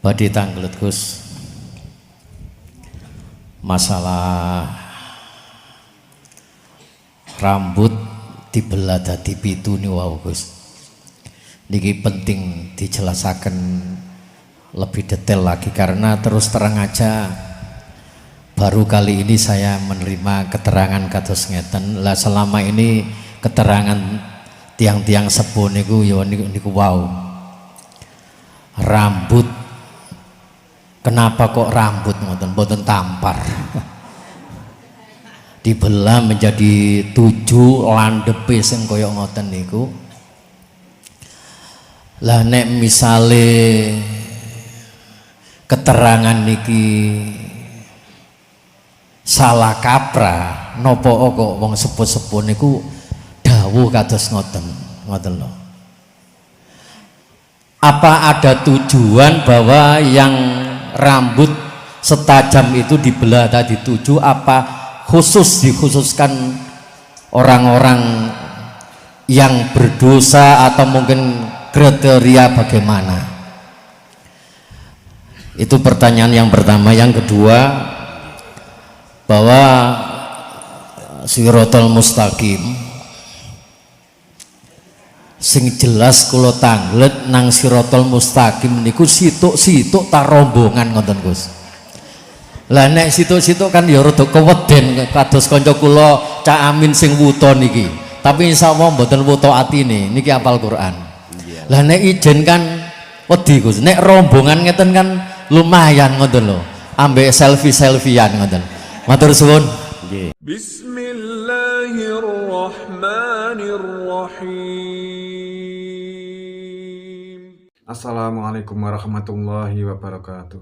Badhe tanglet Gus. Masalah rambut dibelah dadi pitu niku Gus. Niki penting dijelasaken lebih detail lagi karena terus terang aja baru kali ini saya menerima keterangan kados ngeten. Lah selama ini keterangan tiang-tiang sepuh niku ya niku wow. Rambut, kenapa kok rambut mboten tampar? Dibelah menjadi 7 landepe sing kaya ngoten niku. Lah nek misale keterangan niki salah kaprah napa kok wong sepuh-sepuh niku dawuh kados ngoten lho. Apa ada tujuan bahwa yang rambut setajam itu dibelah tadi 7, apa khusus dikhususkan orang-orang yang berdosa atau mungkin kriteria bagaimana? Itu pertanyaan yang pertama. Yang kedua, bahwa Shiratal Mustaqim sing jelas kula tanglet nang Shiratal Mustaqim niku situk-situk ta rombongan ngoten Gus. Lah nek situk-situk kan ya rada keweden kados kanca kula Cak Amin sing wuta niki. Tapi insyaallah mboten wuta atine niki hafal Quran. Lah nek ijen kan wedi Gus. Nek rombongan ngeten kan lumayan ngoten lho. Ambek selfie-selfiean ngoten. Matur suwun. Nggih. Bismillahirrahmanirrahim. Assalamualaikum warahmatullahi wabarakatuh.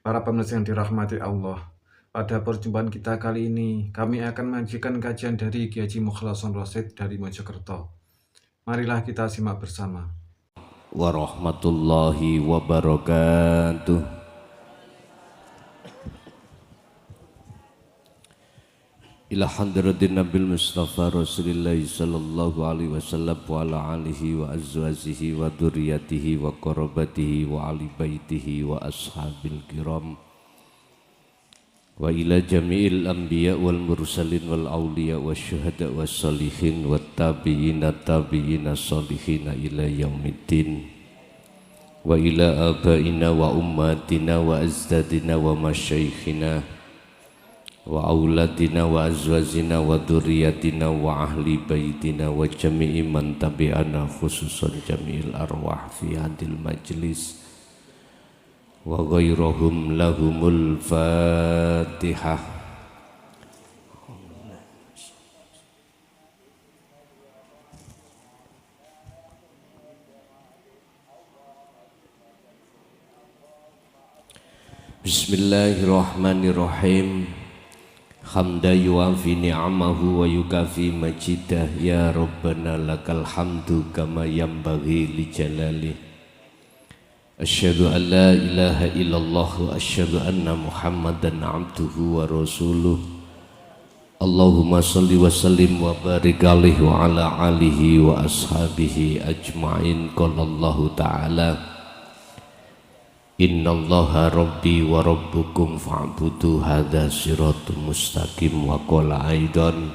Para pemirsa yang dirahmati Allah, pada perjumpaan kita kali ini kami akan menyajikan kajian dari Kiai Haji Mukhlason Rosyid dari Mojokerto. Marilah kita simak bersama. Warahmatullahi wabarakatuh. Ila hadratin Nabil Mustafa Rasulillah sallallahu alaihi wasallam wa ala alihi wa azwajihi wa dzurriyyatihi wa qarabatihi wa ali baitihi wa ashabil kiram wa ila jami'il anbiya wal mursalin wal awliya wasyuhada was salihin wat tabi'ina salihina ila yaumiddin wa ila abaina wa ummatina wa azdadina wa masyaikhina wa auladina wa azwajina wa dzurriyyatina wa ahli baitina wa jami'i man tabi'ana khususan jami'il arwah fi hadil majlis wa ghairuhum lahumul fatihah. Bismillahirrahmanirrahim. Hamda yuafi ni'amahu wa yukafi majidah. Ya Rabbana lakal hamdu kama yambaghi li jalalih. Asyhadu an la ilaha illallah wa asyhadu anna Muhammadan abduhu wa rasuluh. Allahumma salli wa sallim wa barik alaihi wa ala alihi wa ashabihi ajma'in. Qala Allahu ta'ala innallaha rabbi wa rabbukum fa'budu hadza siratul mustaqim. Wa qala aidan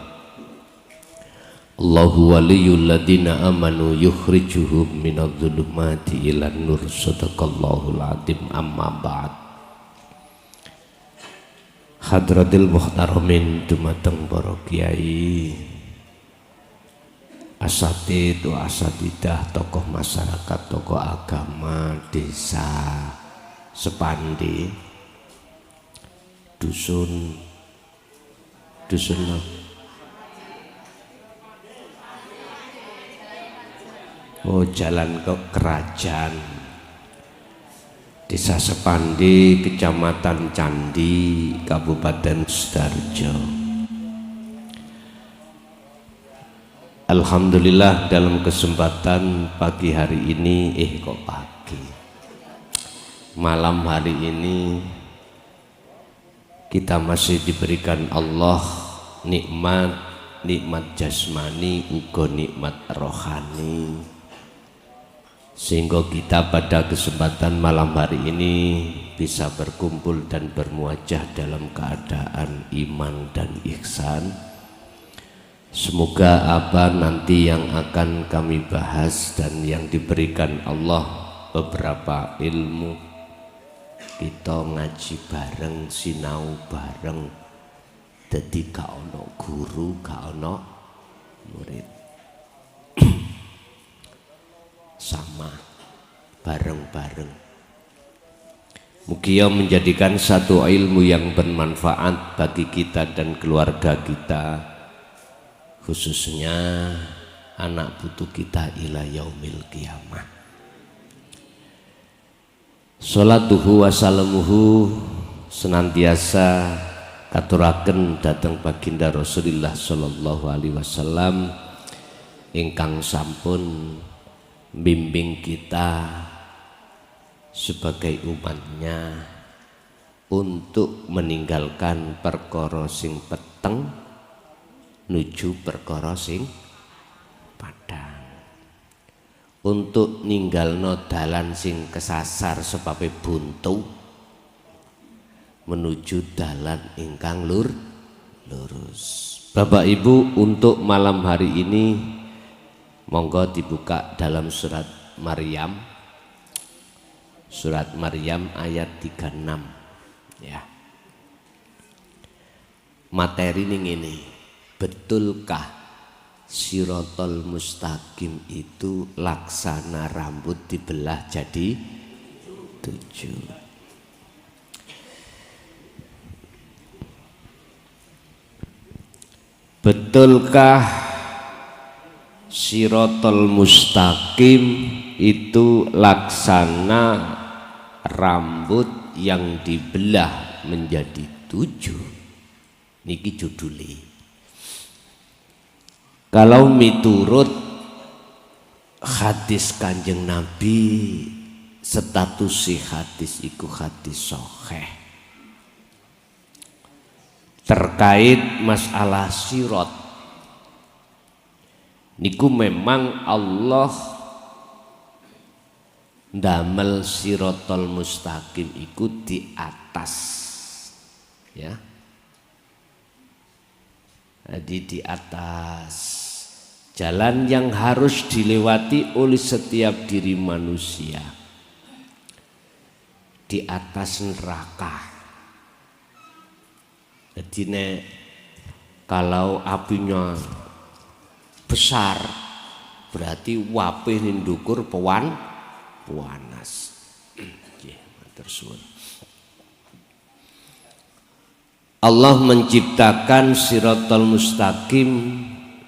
Allahu waliyul ladina amanu yukhrijuhum minadh-dhulumati ilan nur. Sadaqallahul azim. Amma ba'd. Hadratil muhtaramin dumateng para kiai, asatid wa asatidah, tokoh masyarakat, tokoh agama desa Sepandi, dusun jalan ke kerajaan desa Sepandi, kecamatan Candi, Kabupaten Sidoarjo. Alhamdulillah dalam kesempatan pagi hari ini malam hari ini kita masih diberikan Allah nikmat jasmani uga nikmat rohani sehingga kita pada kesempatan malam hari ini bisa berkumpul dan bermuajah dalam keadaan iman dan ihsan. Semoga apa nanti yang akan kami bahas dan yang diberikan Allah beberapa ilmu, kita ngaji bareng, sinau bareng, jadi gak ono guru, gak ono murid, sama bareng-bareng. Mugia menjadikan satu ilmu yang bermanfaat bagi kita dan keluarga kita, khususnya anak putu kita ila yaumil qiyamah. Sholatuhu wassalamuhu senantiasa katuraken datang baginda Rasulullah sallallahu alaihi wasallam ingkang sampun bimbing kita sebagai umatnya untuk meninggalkan perkara sing peteng nuju perkara sing padang, untuk ninggalno dalan sing kesasar sebabnya buntu menuju dalan ingkang lurus. Bapak Ibu, untuk malam hari ini monggo dibuka dalam surat Maryam, surat Maryam ayat 36 ya. Materi ini, betulkah sirotol mustaqim itu laksana rambut dibelah jadi 7? Betulkah sirotol mustaqim itu laksana rambut yang dibelah menjadi 7? Niki juduli. Kalau miturut hadis Kanjeng Nabi, status si hadis iku hadis sahih terkait masalah sirot. Niku memang Allah ndamel sirotol mustaqim iku di atas ya. Jadi di atas jalan yang harus dilewati oleh setiap diri manusia, di atas neraka. Jadi kalau apinya besar berarti wapih nindukur panas. Allah menciptakan sirotol mustaqim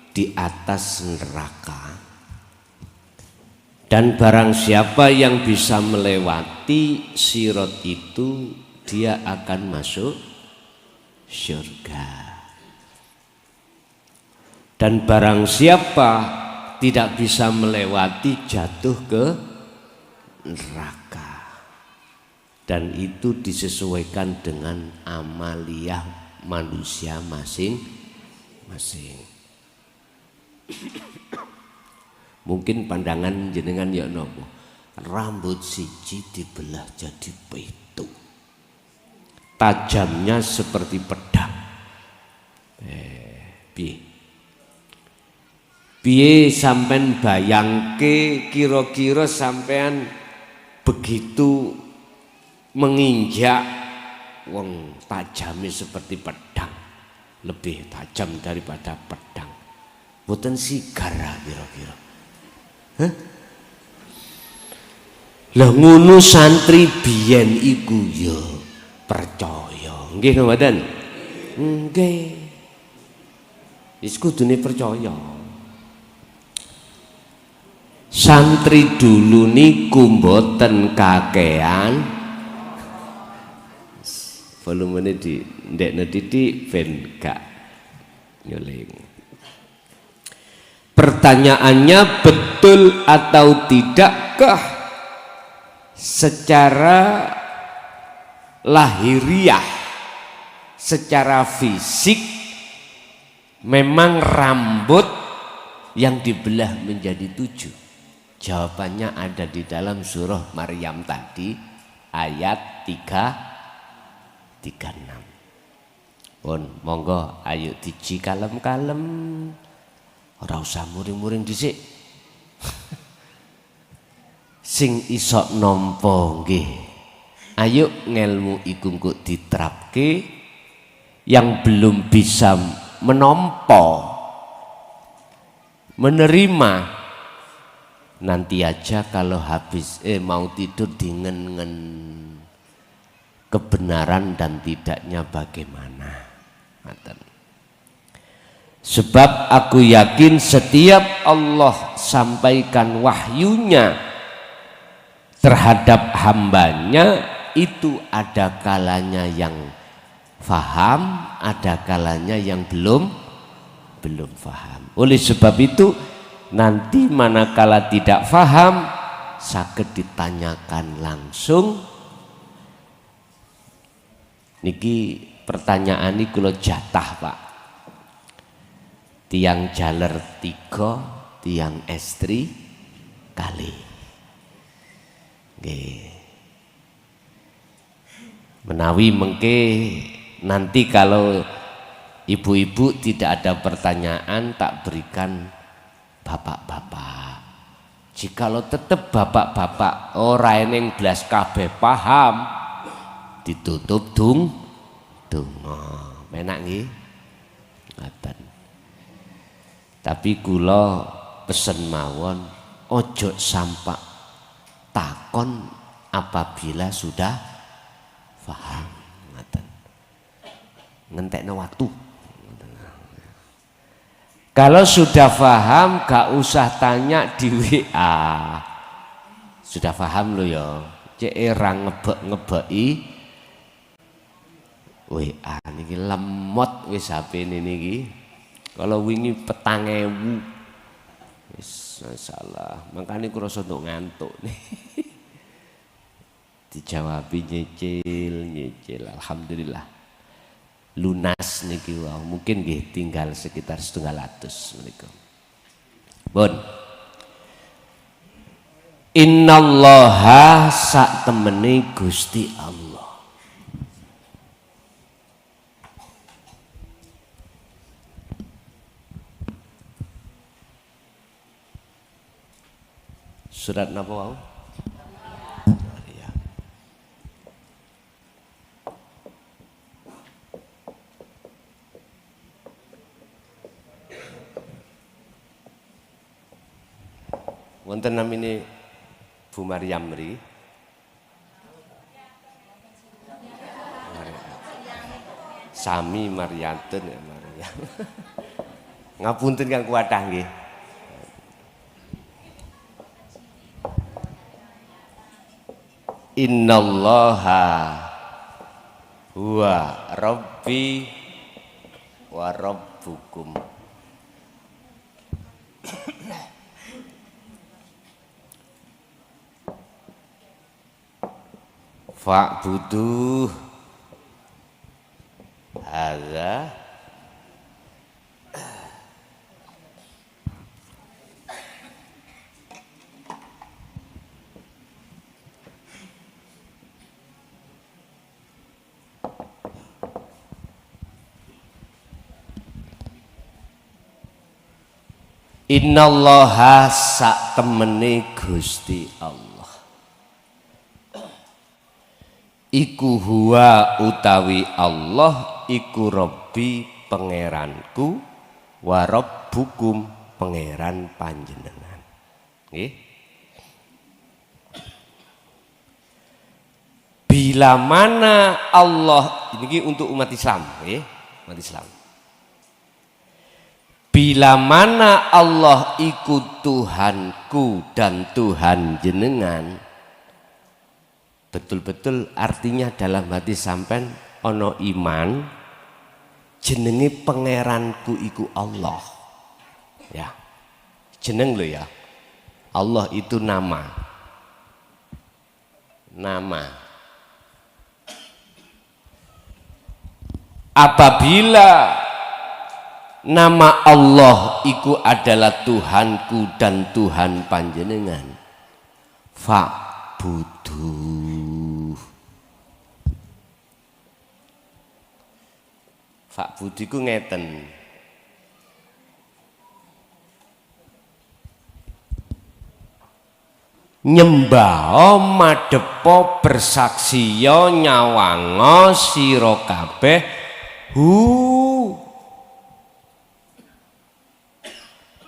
di atas neraka, dan barang siapa yang bisa melewati sirot itu dia akan masuk surga. Dan barang siapa tidak bisa melewati jatuh ke neraka. Dan itu disesuaikan dengan amaliyah manusia masing-masing. Mungkin pandangan jenengan ya nopo, rambut siji dibelah jadi 7, tajamnya seperti pedang. Piye sampean bayangke kira-kira sampean begitu menginjak wong tajamnya seperti pedang, lebih tajam daripada pedang. Boten sigar kira-kira. Hah? Lah ngono santri biyen iku ya percaya. Nggih mboten? Nggih. Wis kudune percaya. Santri dulu niku mboten kakean. Volumene di ndekne titik ben gak nyuling. Pertanyaannya, betul atau tidakkah secara lahiriah, secara fisik memang rambut yang dibelah menjadi 7? Jawabannya ada di dalam surah Maryam tadi ayat 36. Pun monggo ayo diji kalem-kalem, ora usah muring-muring dhisik. Sing iso nampa nggih, ayo ngelmu iku engko diterapke. Yang belum bisa menompo, menerima, nanti aja kalau habis mau tidur dingen-ngen kebenaran dan tidaknya bagaimana. Sebab aku yakin setiap Allah sampaikan wahyunya terhadap hambanya itu ada kalanya yang faham, ada kalanya yang belum faham. Oleh sebab itu nanti manakala tidak faham saged ditanyakan langsung. Niki pertanyaan ini kula jatah Pak. Tiang jaler 3, tiang estri kali. Nggih. Menawi mengke nanti kalau ibu-ibu tidak ada pertanyaan tak berikan bapak-bapak. Jikalau tetap bapak-bapak ora eneng blas kabeh paham, ditutup donga. Menak nggih. Ngaten. Tapi kula pesen mawon ojo sampak takon apabila sudah paham. Ngaten. Ngentekno waktu. Kalau sudah paham gak usah tanya di WA. Sudah paham lo ya. Cek era ngebeki WA niki lemot wis HP niki. Kalau wingi 4.000 wis masalah. Makane kurasa untuk ngantuk nih. Dijawab nyicil alhamdulillah lunas niki wow. Mungkin nggih tinggal sekitar 700 menika. Pun innallaha sak temene Gusti Allah surat napa wau? Wonten namine Bu Maryam mriki. Sami Maryanten ya Maryam. Ngapunten kang kuwathah nggih. Innallaha huwa rabbi wa rabbukum. Fa'buduh hadza innallaha sak temene Gusti Allah iku huwa utawi Allah iku Rabbi pangeranku wa rabbukum pangeran panjenengan. Nggih. Bila mana Allah ini untuk umat Islam, nggih, umat Islam. Bila mana Allah iku Tuhanku dan Tuhan jenengan, betul-betul artinya dalam hati sampean ono iman jenenge pangeranku iku Allah ya jeneng lo ya Allah itu nama apabila nama Allah iku adalah Tuhanku dan Tuhan panjenengan. Fa'budu. Fa'budu iku ngeten. Nyembah madepo bersaksiya nyawango sira kabeh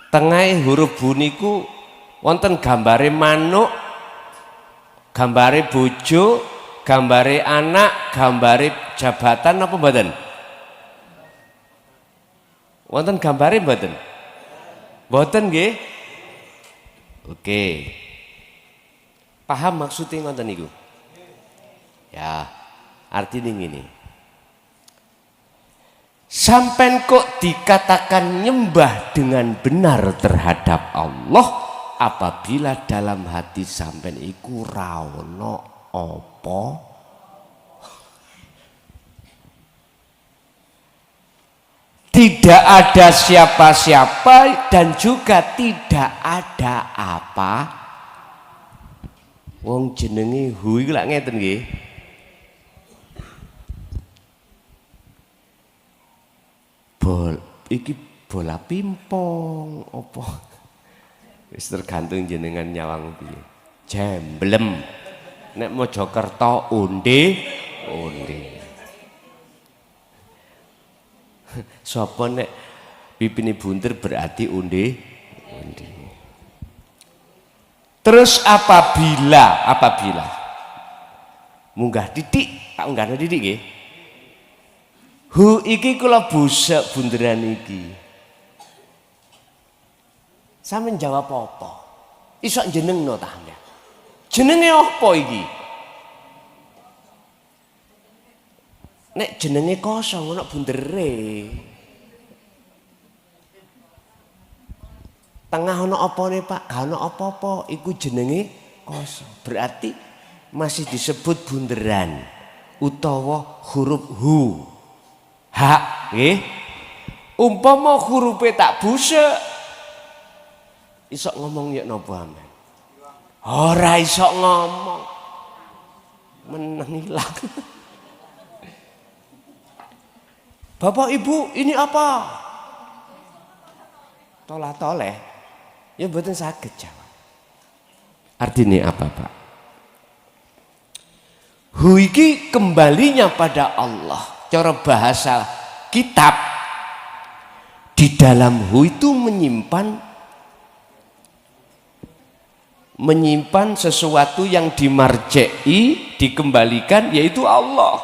tengah huruf bu niku wonten gambare manuk, gambare bojo, gambare anak, gambare jabatan apa mboten? Wonten gambare mboten? Mboten nggih? Oke. Paham maksudnya ngoten niku? Ya, artinya ngene. Sampai kok dikatakan nyembah dengan benar terhadap Allah apabila dalam hati sampean iku ra ono apa tidak ada siapa-siapa dan juga tidak ada apa wong jenenge hu iku lak ngeten nggih. Iki bola pimpong apa wis tergantung jenengan nyawang piye. Jemblem nek Mojokerto onde sapa nek pipine buntir berarti onde. Terus apabila munggah titik tak unggahno titik nggih. Hu iki kula busek bunderan iki. Sampeyan jawab apa? Iso jenengno ta sampeyan? Jenenge apa iki? Nek jenenge kosong ana bundere. Tengah ana apane Pak? Gak ana apa-apa, iku jenenge kosong. Berarti masih disebut bunderan utawa huruf hu. Hak nggih. Umpama hurufe tak busek iso ngomong ya napa amen? Ora iso ngomong. Meneng ilang. Bapak Ibu, ini apa? Tolah-toleh. Ya mboten saged jawab. Artinya apa, Pak? Hu iki kembalinya pada Allah. Cara bahasa kitab di dalam hu itu menyimpan sesuatu yang dimarjei, dikembalikan, yaitu Allah.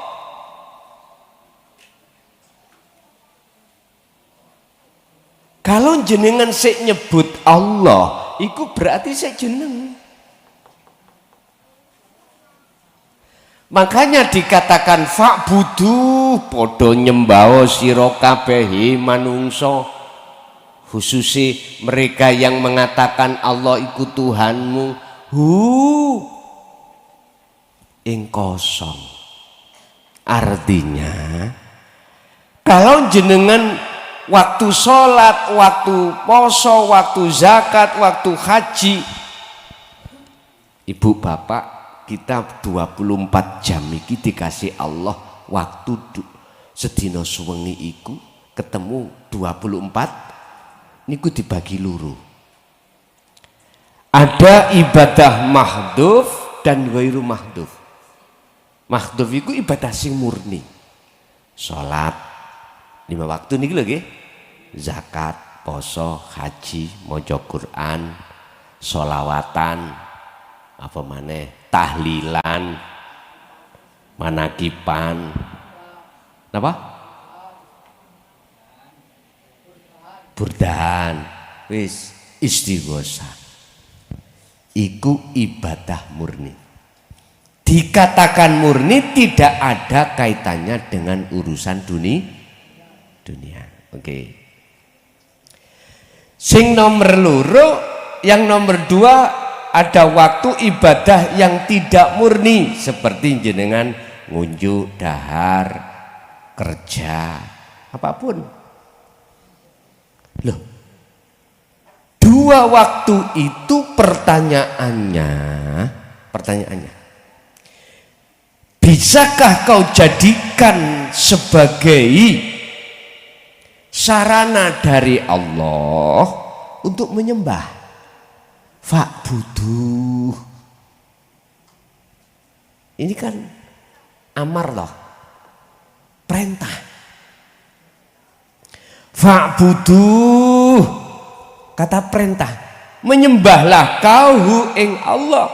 Kalau jenengan sik nyebut Allah, itu berarti sik jeneng. Makanya dikatakan fa'budu padha nyembah sira kabeh manungsa, khususi mereka yang mengatakan Allah iku Tuhanmu ing kosong. Artinya kalau jenengan waktu sholat, waktu poso, waktu zakat, waktu haji, ibu bapak kita 24 jam iki dikasih Allah waktu sedina suwengi iku ketemu 24 niku dibagi luru. Ada ibadah mahdhuf dan ghairu mahdhuf. Mahdhuf iku ibadah sing murni. Salat 5 waktu niki lho nggih. Zakat, poso, haji, maca Quran, sholawatan, apa maneh tahlilan, manakipan, apa? Burdahan, wis istighosa. Iku ibadah murni. Dikatakan murni tidak ada kaitannya dengan urusan dunia. Oke. Sing nomor loro, yang nomor 2 ada waktu ibadah yang tidak murni seperti jenengan ngunjuk, dahar, kerja, apapun. Loh, 2 waktu itu pertanyaannya, bisakah kau jadikan sebagai sarana dari Allah untuk menyembah? Fa'buduh. Ini kan amar loh, perintah. Fa'buduh, kata perintah. Menyembahlah kau hu ing Allah.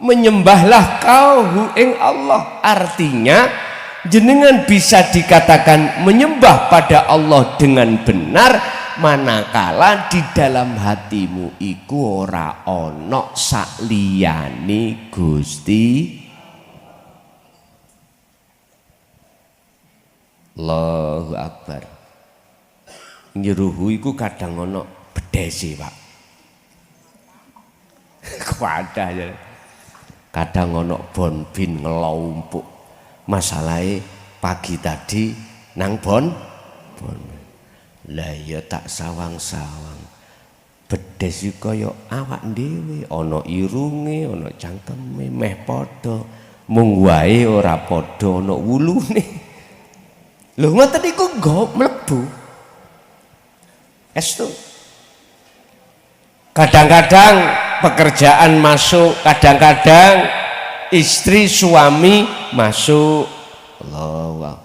Menyembahlah kau hu ing Allah. Artinya jenengan bisa dikatakan menyembah pada Allah dengan benar manakala di dalam hatimu iku ora ono sakliyane Gusti Allahu Akbar. Nyeruhu iku kadang ono bedesi, Pak. Kuadah ya. Kadang ono bonbin ngelompok. Masalahnya pagi tadi nang bon. Lah ya tak sawang-sawang. Bedes iku kaya awak dhewe, ono irunge, ono cangkeme, meh padha. Mung wae ora padha ono wulune. Lho ngoten iku nggo mlebu. Estu. Kadang-kadang pekerjaan masuk, kadang-kadang istri suami masuk. Allah,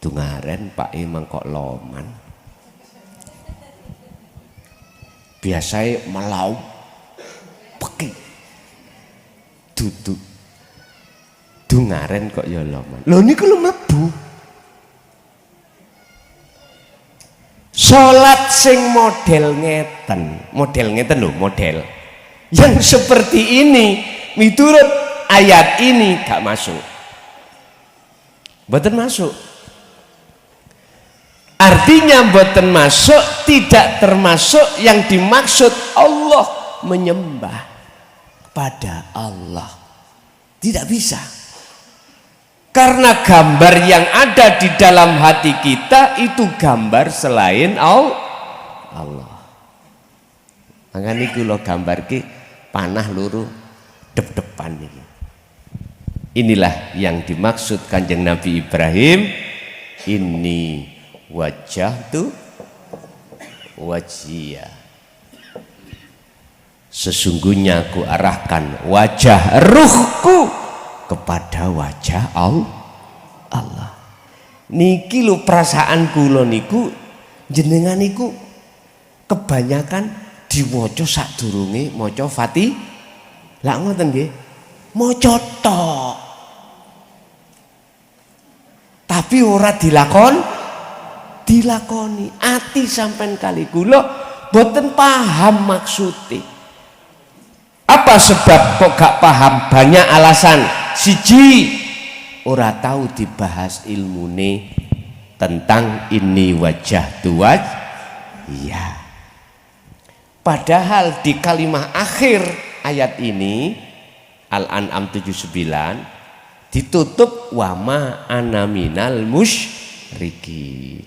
dungaren Pak Imam kok loman. Biasanya melau peki. Duduk. Dungaren kok ya loman. Lho niku lho mlebu. Salat sing model ngeten lho, model yang seperti ini miturut ayat ini gak masuk. Mboten masuk. Artinya mboten masuk, tidak termasuk yang dimaksud Allah menyembah pada Allah. Tidak bisa. Karena gambar yang ada di dalam hati kita itu gambar selain Allah. Makanya ini kalau gambar ki panah luru dep-depan ini. Inilah yang dimaksud Kanjeng Nabi Ibrahim. Ini wajah tu wajia. Sesungguhnya aku arahkan wajah ruhku kepada wajah Allah. Niki lho perasaan kula niku jenengan niku kebanyakan diwaca sadurunge maca Fatihah. Lah ngoten nggih. Maca tok. Tapi ora dilakoni. Ati sampean kali kula boten paham maksudnya. Apa sebab kok gak paham? Banyak alasan. Siji, ora tahu dibahas ilmune tentang ini wajah tuwaj. Iya. Padahal di kalimat akhir ayat ini Al-An'am 79 ditutup wama ana minal musyrikin.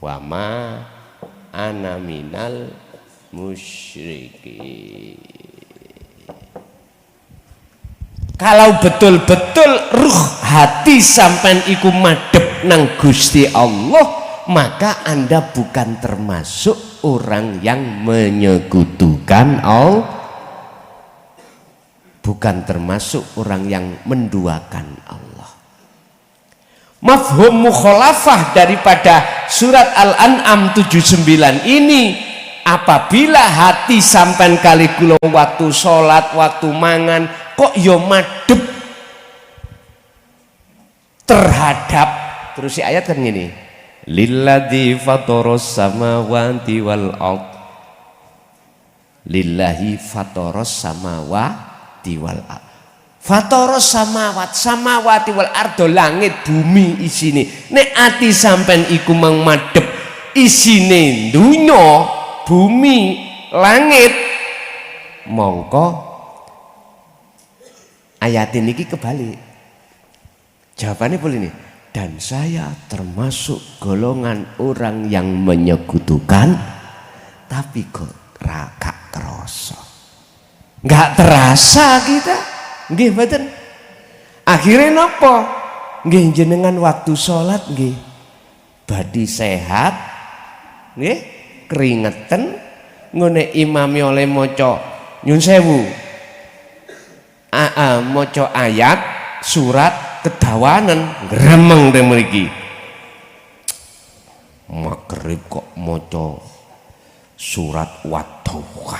Wama ana minal musyrikin. Kalau betul-betul ruh hati sampean iku madhep nang Gusti Allah, maka Anda bukan termasuk orang yang menyekutukan Allah, bukan termasuk orang yang menduakan Allah. Mafhum mukhalafah daripada surat Al-An'am 79 ini, apabila hati sampean kali kula waktu sholat, waktu mangan kok yo madhep terhadap, terus si ayat kan gini, lilladzi fataros samawati wal ard, lillahi fataros samawati wal ard. Fataros samawati wal ardo, langit bumi isine. Nek ati sampean iku mang madhep isine dunya, bumi, langit, mongko ayat ini kebalik. Jawabannya boleh nih. dan saya termasuk golongan orang yang menyekutukan, tapi kok gak kerasa, gak terasa kita, nggih mboten. Akhirnya napa? Nggih jenengan waktu sholat nggih badi sehat, nggih keringetan, ngene imami oleh maca nyun sewu, maca ayat surat kedawanan gremeng teh mriki. Magrib kok maca surat Wadduha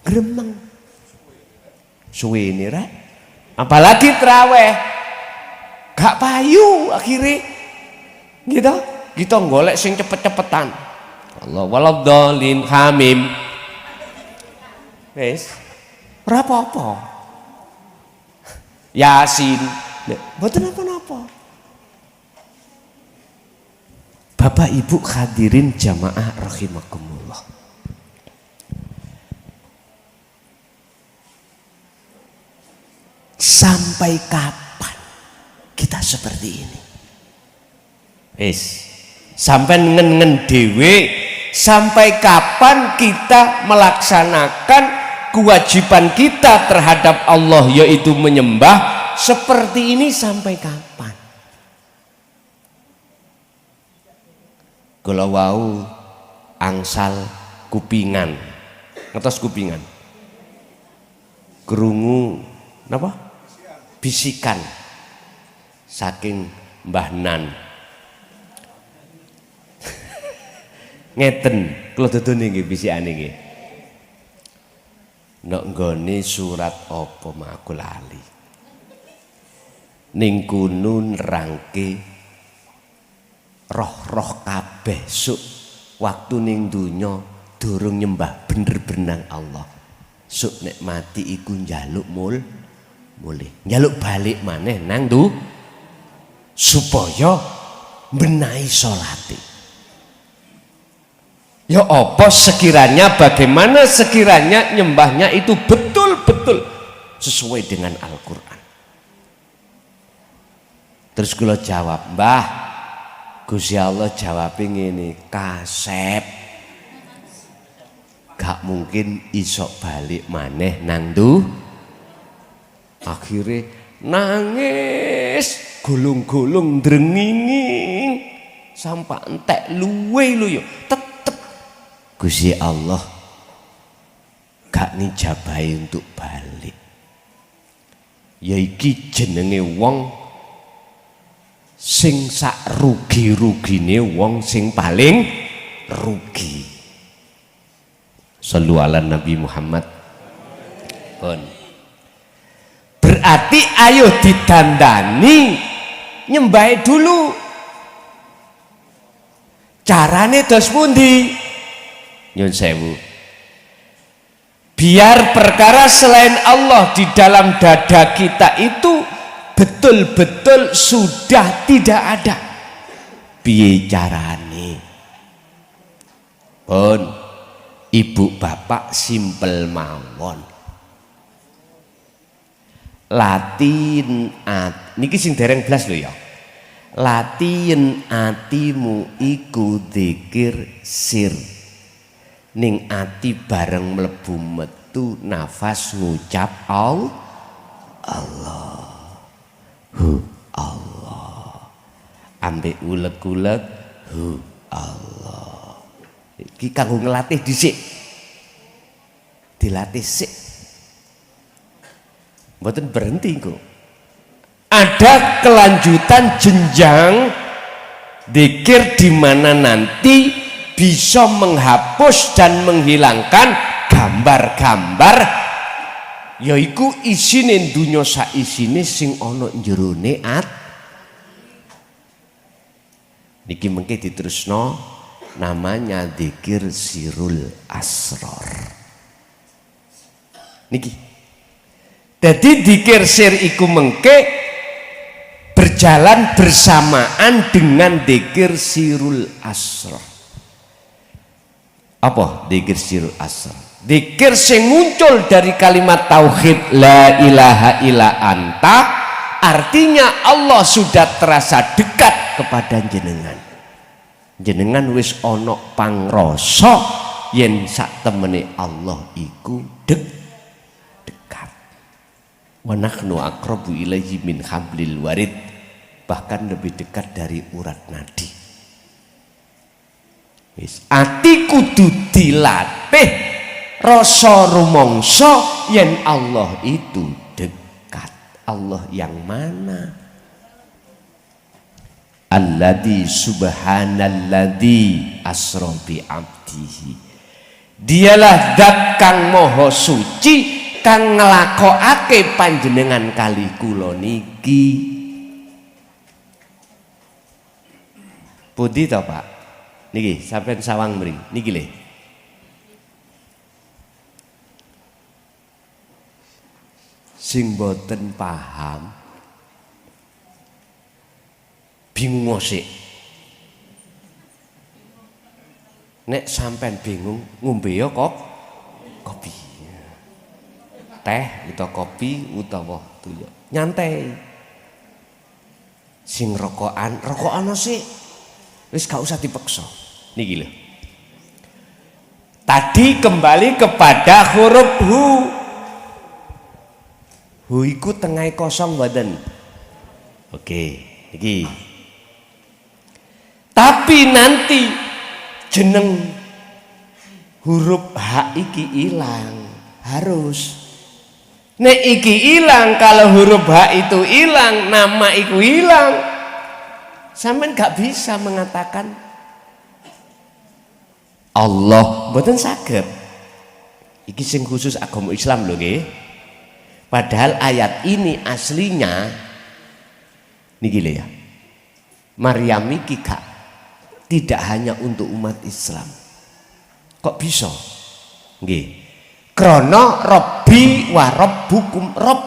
gremeng suwene rek, apalagi traweh gak payu akhirnya gitu. Kita golek sing cepet-cepetan Allah waladhdallin hamim wis ora apa-apa Yasin mboten apa-apa. Bapak Ibu hadirin jamaah rahimakumullah, sampai kapan kita seperti ini? Sampai ngen dewe, sampai kapan kita melaksanakan kewajiban kita terhadap Allah yaitu menyembah seperti ini, sampai kapan? Kalau wau angsal kupingan, ngetos kupingan, krungu napa? Bisikan saking Mbah Nan. Ngeten kula dodone nggih bisikane nggih. Nek nggone surat apa mak aku lali. Ning kono nerangke roh-roh kabeh suk waktu ning donya durung nyembah bener-bener Allah. Suk nek mati iku njaluk mulih. Njaluk balik maneh nang supaya benahi salate. Ya apa sekiranya, bagaimana sekiranya nyembahnya itu betul-betul sesuai dengan Al-Quran. Terus kula jawab, Mbah, Gusti Allah jawabnya ngene, kasep gak mungkin isok balik maneh nang akhirnya nangis gulung-gulung drenginging sampai entek luwe lu yo tetep Gusti Allah gak nijabahi untuk balik. Ya iki jenenge wong sing sak rugi-rugine wong sing paling rugi. Shallu ala Nabi Muhammad. Pun berarti ayo ditandani nyembah dulu. Carane dos pundi? Nyun sewu. Biar perkara selain Allah di dalam dada kita itu betul-betul sudah tidak ada. Piye carane? Pun ibu bapak simpel mawon. Latin niki sing dereng blas lho ya. Latin atimu iku dzikir sir. Ning ati bareng mlebu metu nafas ngucap Allah. Allah. Ambek uleg-uleg Allah. Iki kanggo nglatih dhisik. Dilatih sik. Mboten berhenti kok. Ada kelanjutan jenjang dzikir di mana nanti bisa menghapus dan menghilangkan gambar-gambar yaiku isine dunya sak isine sing ana jerone niki mengke diterusno namanya dzikir sirul asror niki. Jadi dzikir sir iku mengke berjalan bersamaan dengan dzikir sirul asror. Apa dzikir sirul asror? Dzikir sing muncul dari kalimat tauhid la ilaha illa anta Artinya Allah sudah terasa dekat kepada jenengan. Jenengan wis ono pangrasa yen sak temene Allah iku dekat. Wa nahnu aqrabu ilaihi min hablil warid, bahkan lebih dekat dari urat nadi. Wis ati kudu dilatih rasa rumangsa yen Allah itu dekat. Allah yang mana? Alladzi subhanalladzi asra bi abdihi. Dialah zat kang maha suci kang nglakokake panjenengan kali kula niki. Pundi to, Pak? Niki sampeyan sawang mriki. Niki lho. Sing boten paham bingung sik. Nek sampean bingung ngombe ya kopi. Teh utawa kopi utawa tuya. Nyantai. Sing rokokan sik. Wis gak usah dipaksa. Niki lho. Tadi kembali kepada huruf hu. Hu iku tengah kosong badan. Oke, iki. Tapi nanti jeneng huruf H iki ilang, harus. Nek iki ilang, kalau huruf H itu ilang, nama iku ilang. Sampeyan gak bisa mengatakan Allah, mboten saged. Iki sing khusus agama Islam lho nggih. Padahal ayat ini aslinya niki lho ya. Maryam iki gak tidak hanya untuk umat Islam. Kok bisa? Nggih. Krana Rabbi wa Rabbukum, Rabb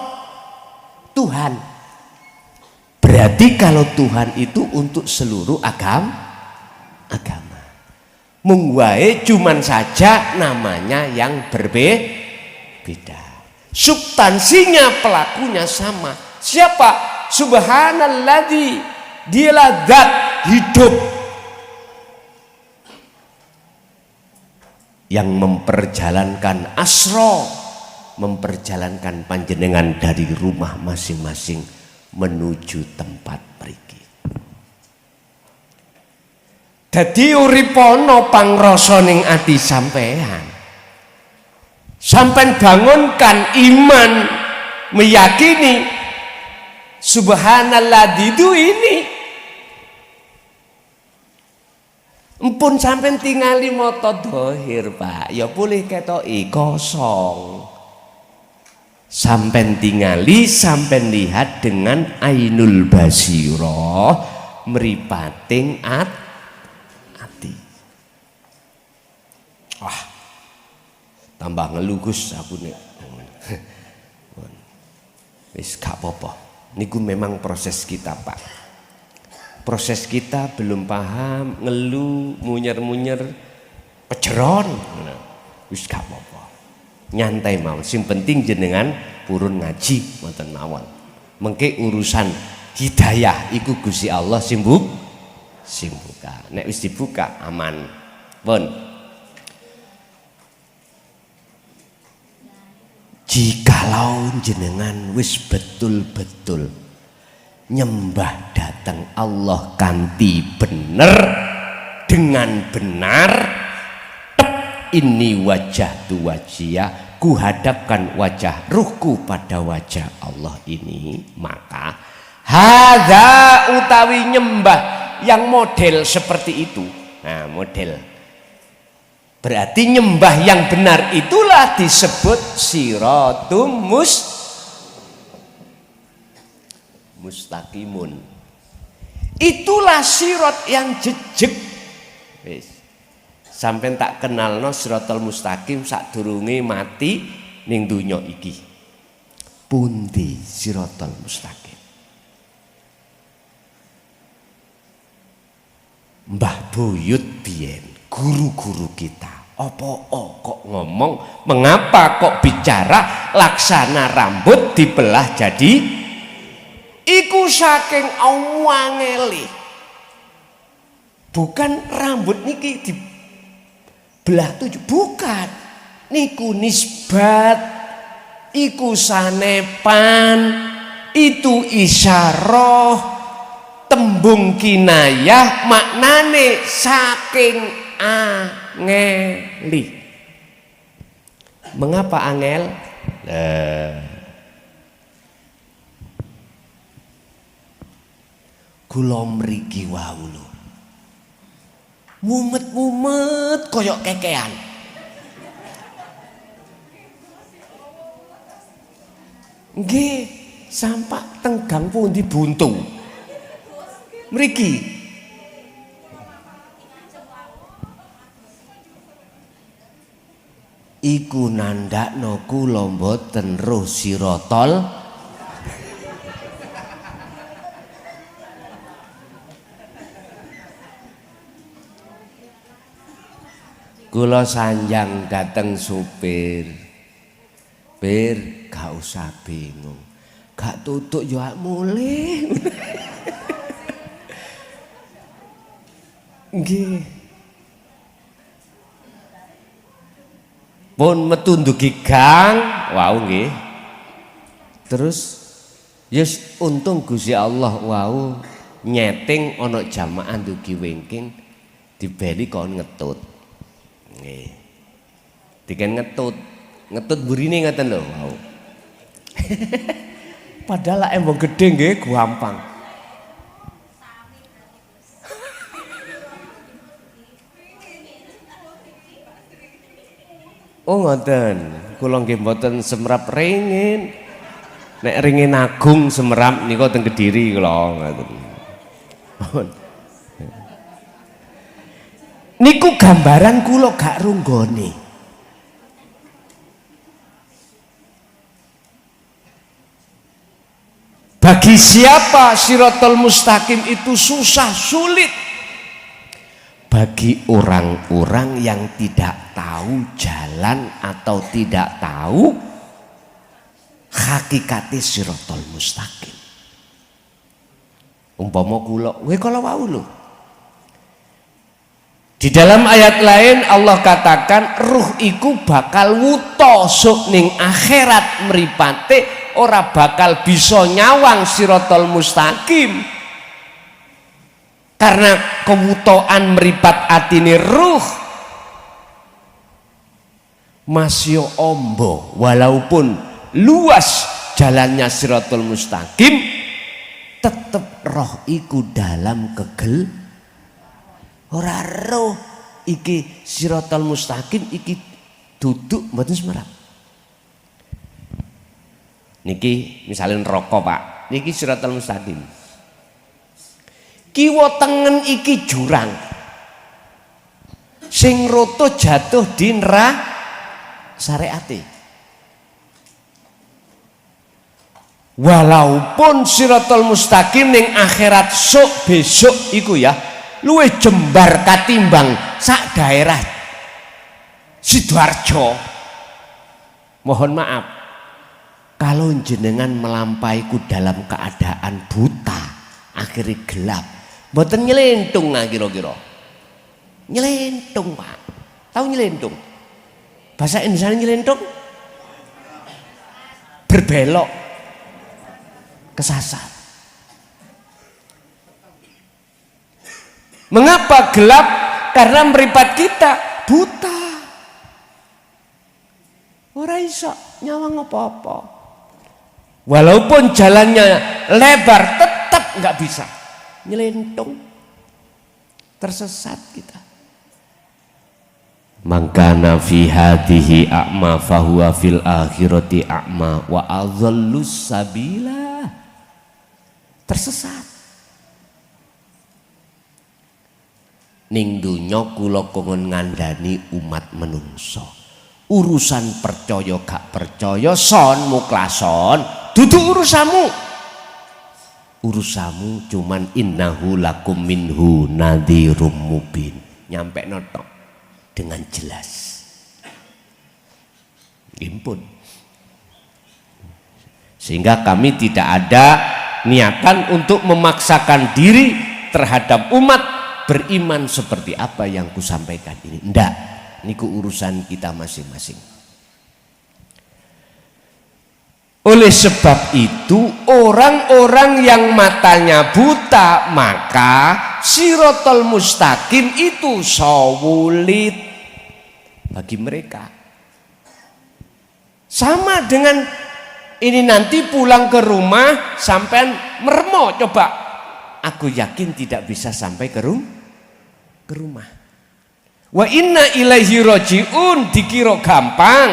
Tuhan. Berarti kalau Tuhan itu untuk seluruh agama. Mung wae cuman saja namanya yang berbeda. Substansinya pelakunya sama. Siapa? Subhanalladzi, dialah zat hidup yang memperjalankan asra, memperjalankan panjenengan dari rumah masing-masing menuju tempat mriki. Dadi uripono pangrasa ning ati sampean. Sampai bangunkan iman, meyakini subhanallah itu ini. Empun sampai tingali moto dohir, Pak, ya boleh ketoki kosong. Sampai tingali, sampai lihat dengan ainul basiro, meripating ati. Wah, tambah ngelugus aku nih. Wis gak apa-apa. Niku memang proses kita, Pak. Proses kita belum paham, ngeluh, munyer-munyer, pejeron. Wis gak apa-apa. Nyantai mawon. Sing penting jenengan purun ngaji wonten mawon. Mengke urusan hidayah iku Gusti Allah sing buka. Nek wis dibuka aman. Pun. Jikalau jenengan wis betul-betul nyembah datang Allah kanthi bener dengan benar, ini wajah tu wajia, ku hadapkan wajah ruhku pada wajah Allah ini, maka hadza utawi nyembah yang model seperti itu. Nah, model berarti nyembah yang benar itulah disebut siratum mustaqimun. Itulah sirat yang jejeg. Wis. Sampai tak kenalno siratal mustaqim sadurunge mati ning donya iki. Pundi siratal mustaqim? Mbah Buyut biyen guru-guru kita kok ngomong, mengapa kok bicara laksana rambut dibelah jadi niku saking awangele. Bukan rambut niki dibelah 7, bukan. Niku nisbat, iku sanepan, itu isyarah, tembung kinayah, maknane saking angeli. Mengapa angel? Kula mriki wau lho. Mumet-mumet koyok kekean. Nggih, sampak tenggang pundi buntu. Mriki. Iku nandakno kula mboten roh sirotol. Kula sanjang dateng supir. Bir, gak usah bingung. Gak tutuk yo mulih. Nggih. Pun metu ndugi gang, wau nggih. Terus yes untung Gusti Allah wau nyeting ana jamaah ndugi wingking dibeli kon ngetut. Nggih. Diken ngetut burine ngoten lho wau. Padahal embong gedhe nggih gampang. Oh ngoten, kula nggih mboten semrap ringin. Nek ringin agung semrap niku teng Kediri kula ngoten. Niku gambaran kula gak runggone. Bagi siapa Shiratal Mustaqim itu susah, sulit. Bagi orang-orang yang tidak tahu jalan atau tidak tahu hakikate Shiratal Mustaqim. Umpama kula, kala wau lho. Di dalam ayat lain Allah katakan ruh iku bakal wuto sok ning akhirat mripate ora bakal bisa nyawang Shiratal Mustaqim. Karena kewutoan meripat atine ruh masih ombo, walaupun luas jalannya Shiratal Mustaqim, tetep roh iku dalam kegel. Ora roh iki Shiratal Mustaqim iki duduk mboten semerap. Niki misalnya rokok Pak, niki Shiratal Mustaqim. Kiwa tengen iki jurang. Sing roto jatuh di syariate. Walaupun Shiratal Mustaqim ning akhirat sok besok iku ya luwih jembar katimbang sak daerah Sidoarjo. Mohon maaf kalau jenengan melampaiku dalam keadaan buta akhirnya gelap. Mboten nyelentung nah kira-kira. Nyelentung Pak. Tahu nyelentung? Bahasa Indonesia nyelentung? Berbelok. Kesasar. Mengapa gelap? Karena meripat kita buta. Ora iso nyawang apa-apa. Walaupun jalannya lebar tetap nggak bisa. Nyelentung, tersesat kita. Mangkana fi hadhihi a'ma fahuwa fil akhirati a'ma wa adhallus sabila. Tersesat. Ning donya kula kongkon ngandani umat menungso. Urusan percaya gak percaya son muklason dudu urusanmu. Urusamu cuman innahu lakum minhu nadhirum mubin. Nyampe notok dengan jelas. Impun. Sehingga kami tidak ada niatan untuk memaksakan diri terhadap umat beriman seperti apa yang kusampaikan ini. Ndak, niku urusan kita masing-masing. Oleh sebab itu orang-orang yang matanya buta, maka Shiratal Mustaqim itu sulit bagi mereka. Sama dengan ini, nanti pulang ke rumah sampean meremo, coba, aku yakin tidak bisa sampai ke rumah. Wa inna ilaihi rojiun dikira gampang.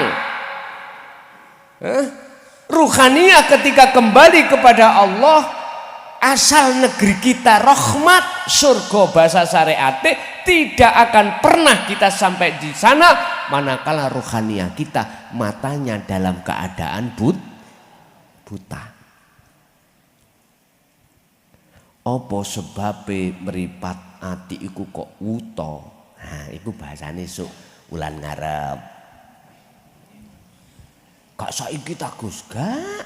Ruhaniyah ketika kembali kepada Allah, asal negeri kita rahmat, surga bahasa syariate, tidak akan pernah kita sampai di sana manakala ruhaniyah kita matanya dalam keadaan buta. Apa sebabe meripat ati iku kok wuta? Nah, iku bahasane sok ulan ngarep. Kak saiki ta Gus, gak.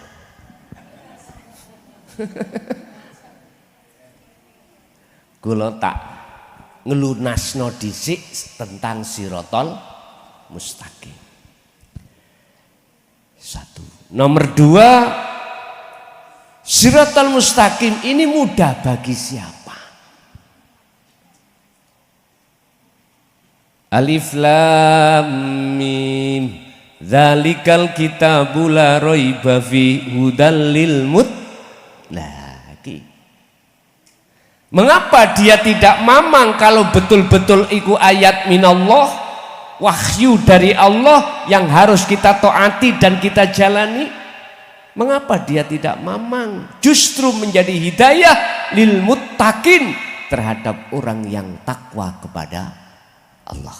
Kula tak ngelunasno dhisik tentang Shiratal Mustaqim. Satu. Nomor dua, Shiratal Mustaqim ini mudah bagi siapa? Alif Lam Mim. Dzalikal kitabu la raiba fi hudal lil muttaqin. Mengapa dia tidak mamang kalau betul-betul iku ayat minallah, wahyu dari Allah yang harus kita taati dan kita jalani? Mengapa dia tidak mamang? Justru menjadi hidayah lil muttaqin, terhadap orang yang takwa kepada Allah.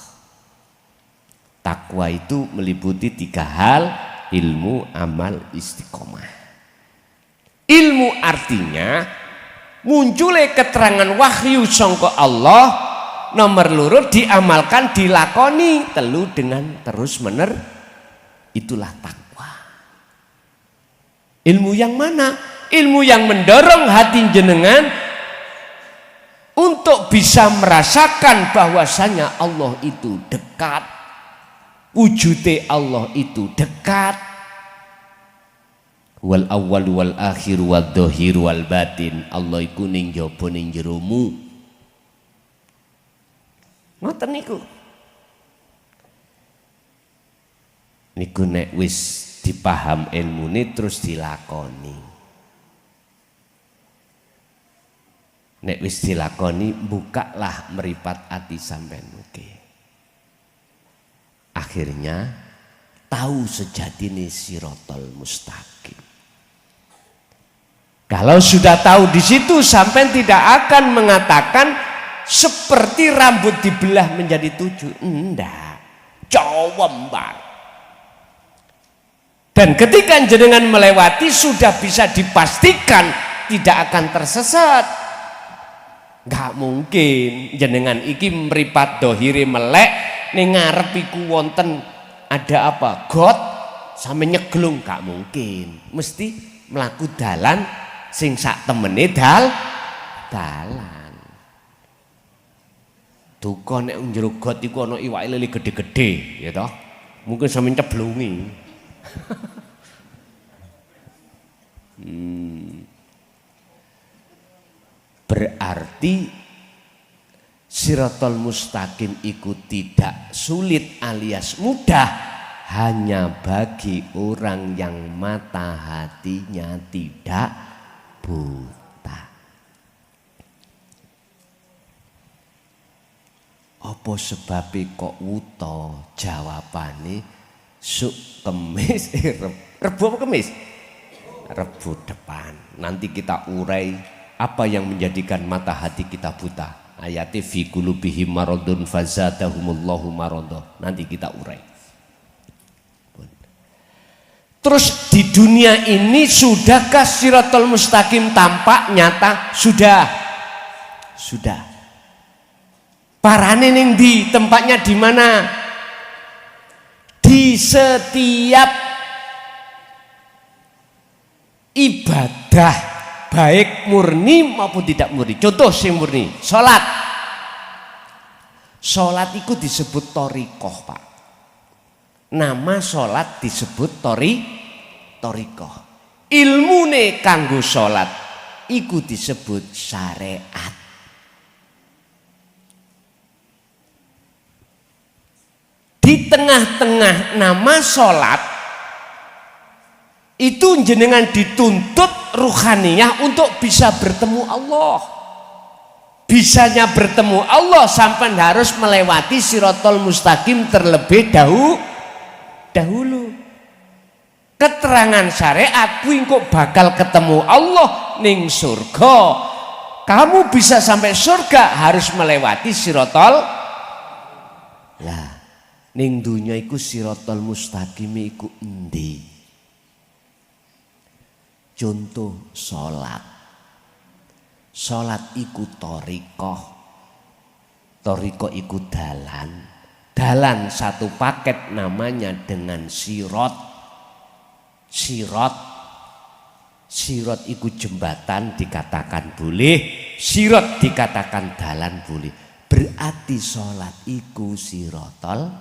Takwa itu meliputi 3 hal: ilmu, amal, istiqomah. Ilmu artinya munculnya keterangan wahyu sangka Allah. Nomor loro diamalkan, dilakoni. Telu dengan terus menerus, itulah takwa. Ilmu yang mana? Ilmu yang mendorong hati jenengan untuk bisa merasakan bahwasanya Allah itu dekat, wujude Allah itu dekat. Wal awwal wal akhir wal dhahir wal batin. Allah iku ning jaba ning jeromu. Ngoten niku. Niku nek wis dipaham ilmune terus dilakoni. Nek wis dilakoni, bukalah meripat ati sampean mugi. Akhirnya tahu sejatine Shiratal Mustaqim. Kalau sudah tahu di situ, sampai tidak akan mengatakan seperti rambut dibelah menjadi 7. Enggak, cowembar. Dan ketika jenengan melewati, sudah bisa dipastikan tidak akan tersesat. Enggak mungkin jenengan iki mripat dohire melek, ning ngarep iku wonten ada apa? Got sampe nyeglung, gak mungkin. Mesti mlaku dalan sing sak temene dalan. Duka nek njero got iku ana iwake lele gede-gede, ya toh. Mungkin sampe nceblungi. Berarti Shiratal Mustaqim itu tidak sulit alias mudah, hanya bagi orang yang mata hatinya tidak buta. Apa sebabnya kok wuta? Jawabane suk kemis, rebu apa kemis? Rebu depan. Nanti kita urai apa yang menjadikan mata hati kita buta. Ayati fi qulubihim maradun fazadahumullahu marada. Nanti kita urai. Terus di dunia ini sudahkah Shiratal Mustaqim tampak nyata? Sudah. Parane ning di tempatnya di mana? Di setiap ibadah baik murni maupun tidak murni. Contoh sing murni, sholat. Sholat itu disebut thariqah, Pak. Nama sholat disebut thariqah. Ilmune kanggo sholat iku disebut syariat. Di tengah-tengah nama sholat itu jenengan dituntut ruhaniyah untuk bisa bertemu Allah. Bisanya bertemu Allah sampai harus melewati siratal mustaqim terlebih dahulu. Keterangan syariat kuwi kok bakal ketemu Allah ning surga. Kamu bisa sampai surga harus melewati siratal. Lah ning dunya iku siratal mustaqim iku endi? Contoh salat. Salat iku thariqah. Thariqah iku dalan. Dalan satu paket namanya dengan sirat. Sirat iku jembatan dikatakan boleh, sirat dikatakan dalan boleh. Berarti salat iku siratal.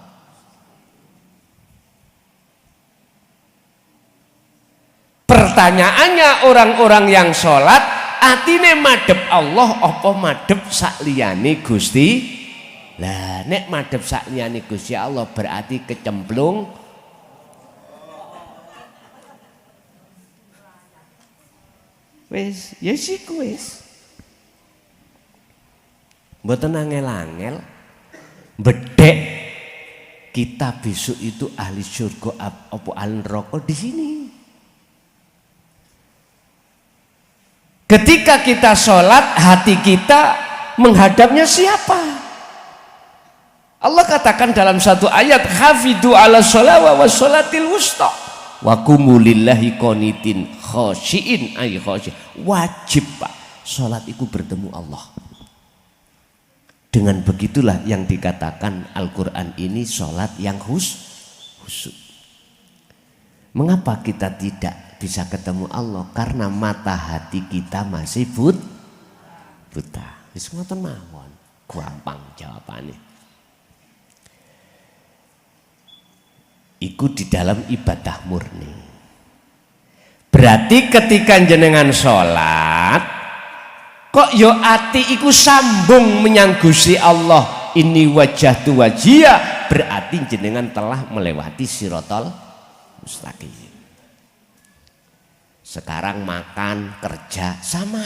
Pertanyaannya orang-orang yang sholat atine madhep Allah apa madhep sakliyane Gusti? Lah nek madhep sakliyane Gusti Allah berarti kecemplung. Wis, ya siku wis. Mboten angel-angel. Bedek kita besok itu ahli surga apa ahli neraka di sini. Ketika kita sholat, hati kita menghadapnya siapa? Allah katakan dalam satu ayat, hafidu ala sholawah wa sholatil wusta wa qumu lillahi qanitin khashiin ay khashiin. Wajib Pak, sholat itu bertemu Allah. Dengan begitulah yang dikatakan Al-Quran ini sholat yang khusyuk. Mengapa kita tidak bisa ketemu Allah? Karena mata hati kita masih buta. Wis ngoten mawon, gampang jawabannya. Iku di dalam ibadah murni. Berarti ketika jenengan sholat, kok yo ati iku sambung menyang Gusti Allah. Ini wajah tu wajia, berarti jenengan telah melewati siratal mustaqim. Sekarang makan, kerja sama.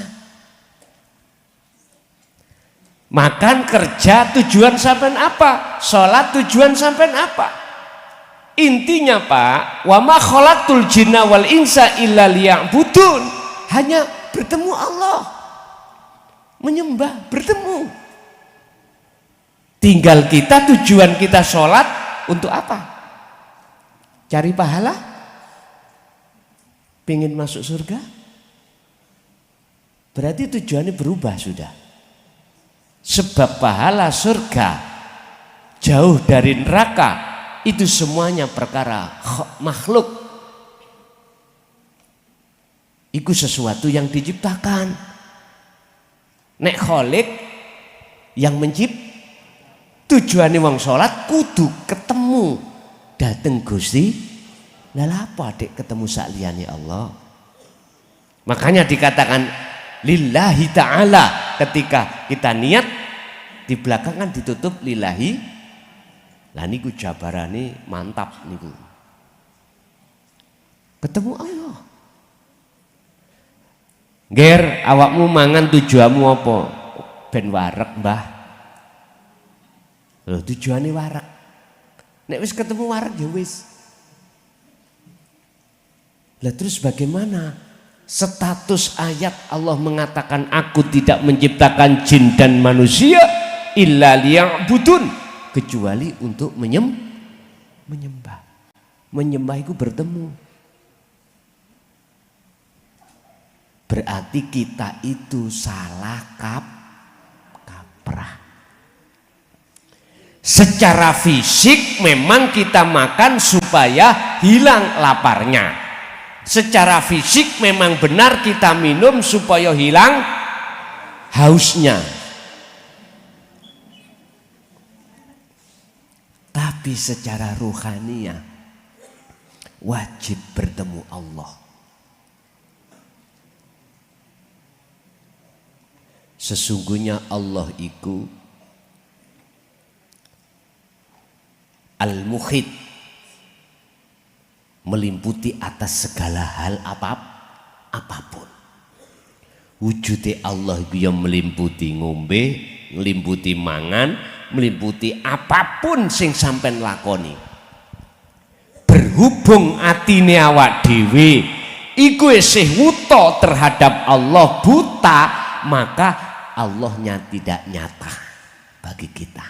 Makan, kerja tujuan sampean apa? Sholat tujuan sampean apa? Intinya Pak, wa ma khalaqtul jinna wal insa illa liya'budun. Hanya bertemu Allah. Menyembah, bertemu. Tinggal kita tujuan kita sholat untuk apa? Cari pahala? Pengen masuk surga? Berarti tujuannya berubah sudah. Sebab pahala surga jauh dari neraka itu semuanya perkara makhluk. Itu sesuatu yang diciptakan. Nek kholik yang menciptakan. Tujuannya wong sholat kudu ketemu dateng Gusti. Lah apa adik ketemu sakliyane Allah? Makanya dikatakan lillahi ta'ala. Ketika kita niat di belakang kan ditutup lillahi. Lah niku jabarane mantap niku. Ketemu Allah. Ger, awakmu mangan tujuanmu apa? Ben wareg, Mbah. Loh, tujuannya wareg. Nek wis ketemu wareg ya wis. Lah terus bagaimana? Status ayat Allah mengatakan aku tidak menciptakan jin dan manusia illa liya'budun, kecuali untuk menyembah. Menyembah itu bertemu. Berarti kita itu salah kaprah. Secara fisik memang kita makan supaya hilang laparnya. Secara fisik memang benar kita minum supaya hilang hausnya. Tapi secara ruhaniah wajib bertemu Allah. Sesungguhnya Allah iku Al-Muhit, melimputi atas segala hal apapun. Wujudnya Allah itu yang melimputi ngombe, melimputi mangan, melimputi apapun sing sampean lakoni. Berhubung atine awak dhewe iku isih wuta terhadap Allah, buta, maka Allahnya tidak nyata bagi kita,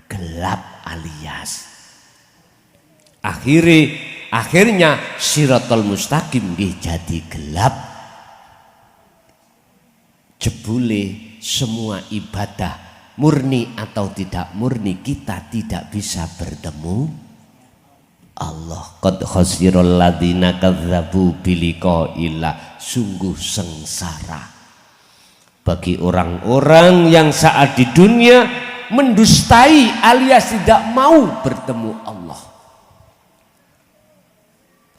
gelap alias. Akhirnya Siratal Mustaqim nggih jadi gelap. Jebule semua ibadah murni atau tidak murni kita tidak bisa bertemu Allah. Qad khasiral ladzina kadzdzabu biliqa'illah, sungguh sengsara bagi orang-orang yang saat di dunia mendustai alias tidak mau bertemu Allah.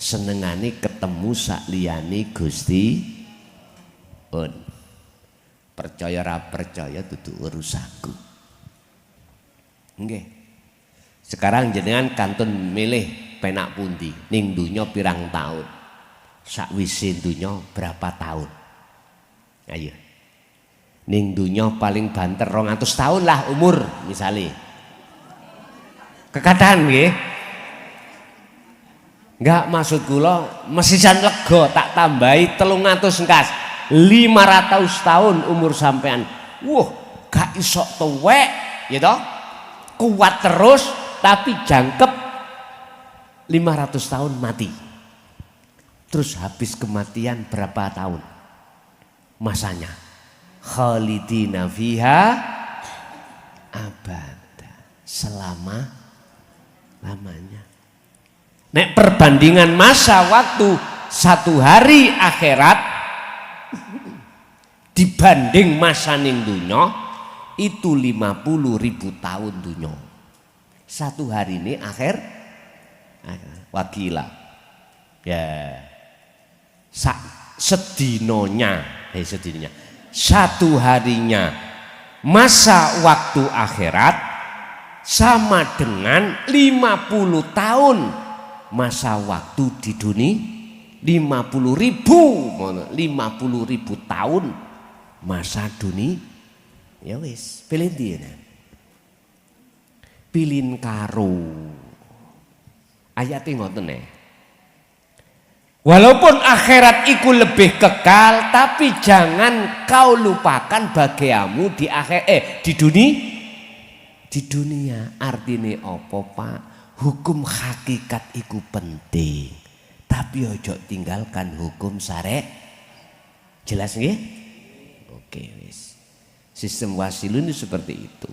Senengane ketemu sakliyane Gusti pun. Percaya ra percaya dudu urusanku. Nggih. Sekarang jenengan kantun milih penak pundi, ning dunya pirang tahun. Sakwise dunya berapa tahun? Ayo. Ning dunya paling banter 200 tahun lah umur misalnya. Kekadahan nggih. Enggak, maksud kula mesisan lega tak tambahi 300 engkas 500 tahun umur sampean. Wah, gak iso tuwek ya toh. Kuat terus tapi jangkep 500 tahun mati. Terus habis kematian berapa tahun masanya? Khalidina fiha abada, selama lamanya. Nek perbandingan masa waktu 1 hari akhirat dibanding masa ning dunya itu 50.000 tahun dunya. 1 hari ini akhir wakila ya sedinonya 1 harinya masa waktu akhirat sama dengan 50 tahun masa waktu di dunia. 50.000 tahun masa dunia. Ya wis, pilih dia. Pilih karo. Ayatnya ngoten nih. Walaupun akhirat iku lebih kekal, tapi jangan kau lupakan bagiamu di di dunia. Di dunia artinya apa, Pak? Hukum hakikat iku penting, tapi ojo tinggalkan hukum syarek. Jelas nggih? Oke wis. Sistem wasilun itu seperti itu.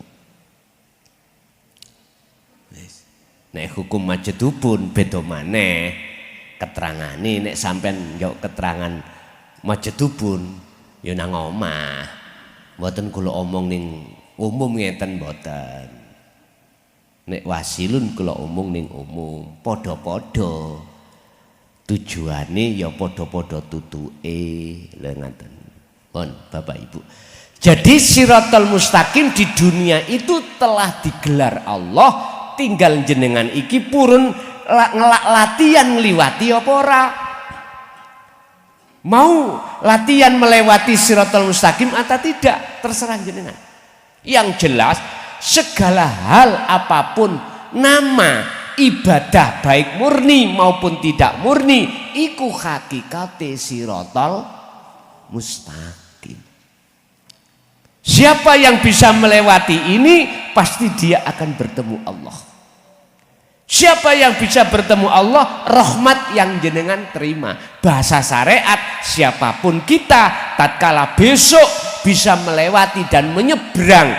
Wis. Nek hukum majedubun beda maneh keterangane. Nek sampean njuk keterangan majedubun ya nang omah. Mboten kula omong ning umum ngeten mboten. Nek wasilun kula omong ning umum, padha-padha. Tujuane ya padha-padha tutuke lho ngaten. Pun Bapak Ibu. Jadi Siratal Mustaqim di dunia itu telah digelar Allah, tinggal jenengan iki purun latihan ngliwati apa ora? Mau latihan melewati Siratal Mustaqim atau tidak? Terserah jenengan. Yang jelas segala hal apapun nama ibadah baik murni maupun tidak murni iku hakikate Siratal Mustaqim. Siapa yang bisa melewati ini pasti dia akan bertemu Allah. Siapa yang bisa bertemu Allah, rahmat yang jenengan terima. Bahasa syariat, siapapun kita tatkala besok bisa melewati dan menyeberang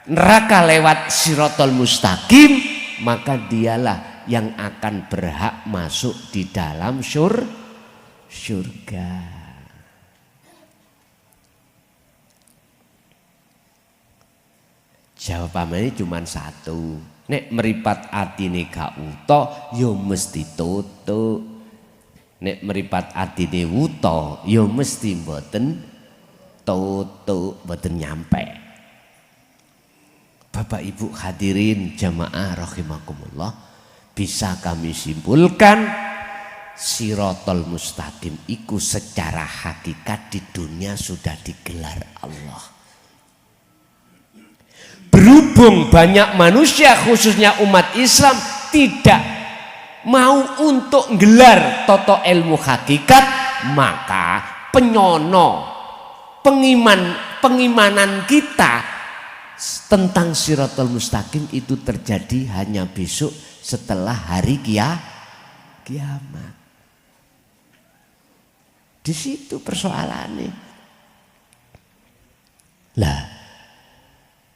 neraka lewat Siratal Mustaqim, maka dialah yang akan berhak masuk di dalam surga. Jawabannya cuma satu. Nek meripat atine gak wuta ya mesti tutuk. Nek meripat atine wuta ya mesti mboten tutuk, mboten nyampe. Bapak Ibu hadirin jamaah rahimakumullah, bisa kami simpulkan Sirotol Mustaqim iku secara hakikat di dunia sudah digelar Allah. Berhubung banyak manusia khususnya umat Islam tidak mau untuk gelar toto ilmu hakikat, maka pengimanan kita tentang Sirotol Mustaqim itu terjadi hanya besok setelah hari kiamat. Di situ persoalannya. Lah,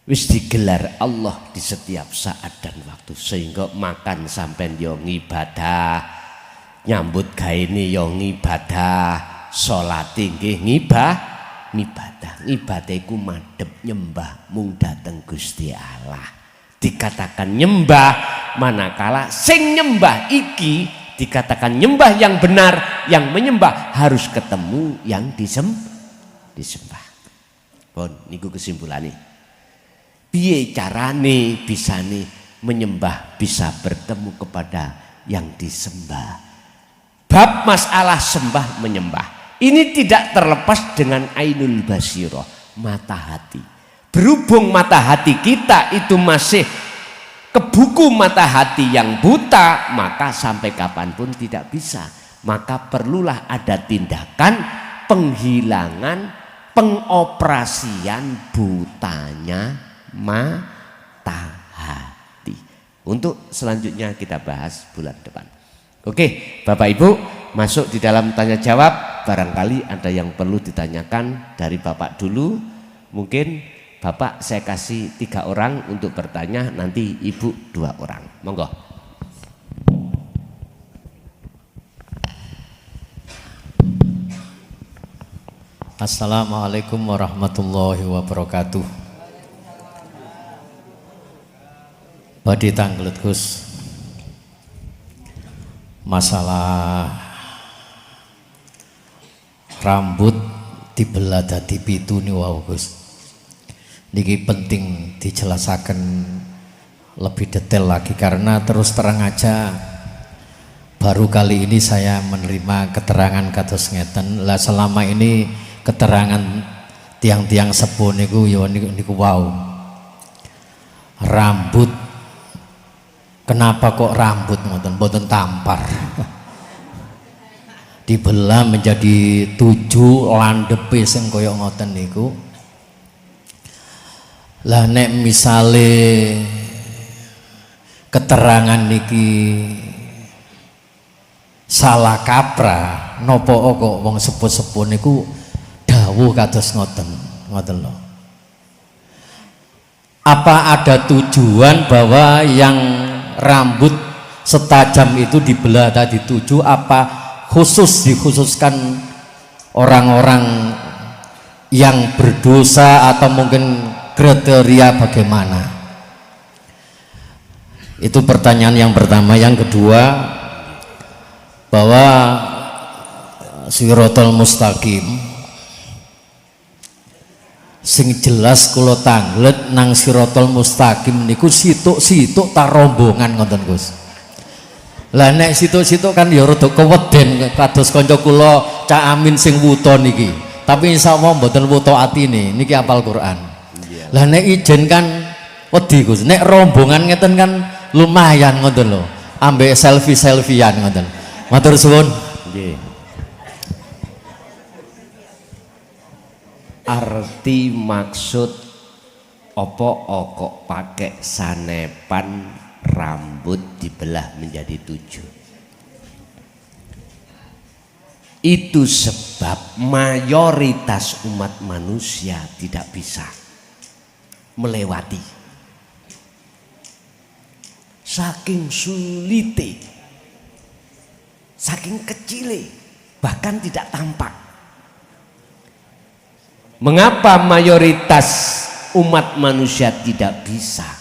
wis digelar Allah di setiap saat dan waktu, sehingga makan sampean yo ngibadah, nyambut gaene yo ngibadah, salat nggih ngibadah iku madhep nyembah mung dhateng Gusti Allah. Dikatakan nyembah manakala sing nyembah iki dikatakan nyembah yang benar, yang menyembah harus ketemu yang disembah. Pun niku kesimpulannya. Piye carane bisane menyembah bisa bertemu kepada yang disembah. Bab masalah sembah menyembah ini tidak terlepas dengan ainul basirah, mata hati. Berhubung mata hati kita itu masih kebuku mata hati yang buta, maka sampai kapanpun tidak bisa. Maka perlulah ada tindakan penghilangan, pengoperasian butanya mata hati. Untuk selanjutnya kita bahas bulan depan. Oke, Bapak Ibu, masuk di dalam tanya jawab. Barangkali ada yang perlu ditanyakan dari Bapak dulu. Mungkin Bapak saya kasih 3 orang untuk bertanya, nanti Ibu 2 orang. Monggo. Assalamualaikum warahmatullahi wabarakatuh. Badhe tanglet Gus. Masalah rambut dibelah dadi 7 niku Gus. Niki penting dijelasaken lebih detail lagi karena terus terang aja baru kali ini saya menerima keterangan kados ngeten. Lah selama ini keterangan tiang-tiang sepuh niku ya niku wow. Rambut, kenapa kok rambut ngoten mboten tampar? Dibelah menjadi 7 landepe sing kaya ngoten niku. Lah nek misale keterangan niki salah kaprah, napa kok wong sepuh-sepuh niku dawuh kados ngoten lho. Apa ada tujuan bahwa yang rambut setajam itu dibelah tadi 7, apa dikhususkan orang-orang yang berdosa atau mungkin kriteria bagaimana? Itu pertanyaan yang pertama. Yang kedua, bahwa Sirotol Mustaqim sing jelas kula tanglet nang Sirotol Mustaqim niku situk-situk ta rombongan ngoten Gus. Lah nek situk-situk kan ya rada keweden kados kanca kula Cak Amin sing wuta niki. Tapi insyaallah mboten wuta atine, niki hafal Quran. Lah nek ijen kan wedi Gus, nek rombongan ngeten kan lumayan ngoten lho. Ambek selfie-selfian ngoten. Matur suwun. Nggih. Arti maksud apa kok pakai sanepan rambut dibelah menjadi 7? Itu sebab mayoritas umat manusia tidak bisa melewati. saking sulite, saking kecile, bahkan tidak tampak. Mengapa mayoritas umat manusia tidak bisa?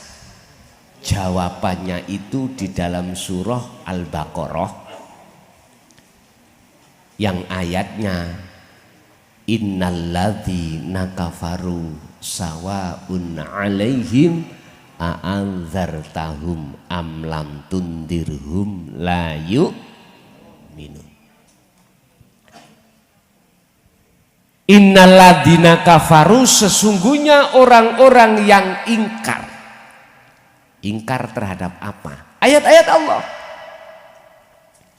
Jawabannya itu di dalam surah Al-Baqarah yang ayatnya innalladzina kafaru sawaun alaihim a'anzartahum am lam tundirhum la yu'minun. Innalladzina kafaru, sesungguhnya orang-orang yang ingkar. Ingkar terhadap apa? Ayat-ayat Allah.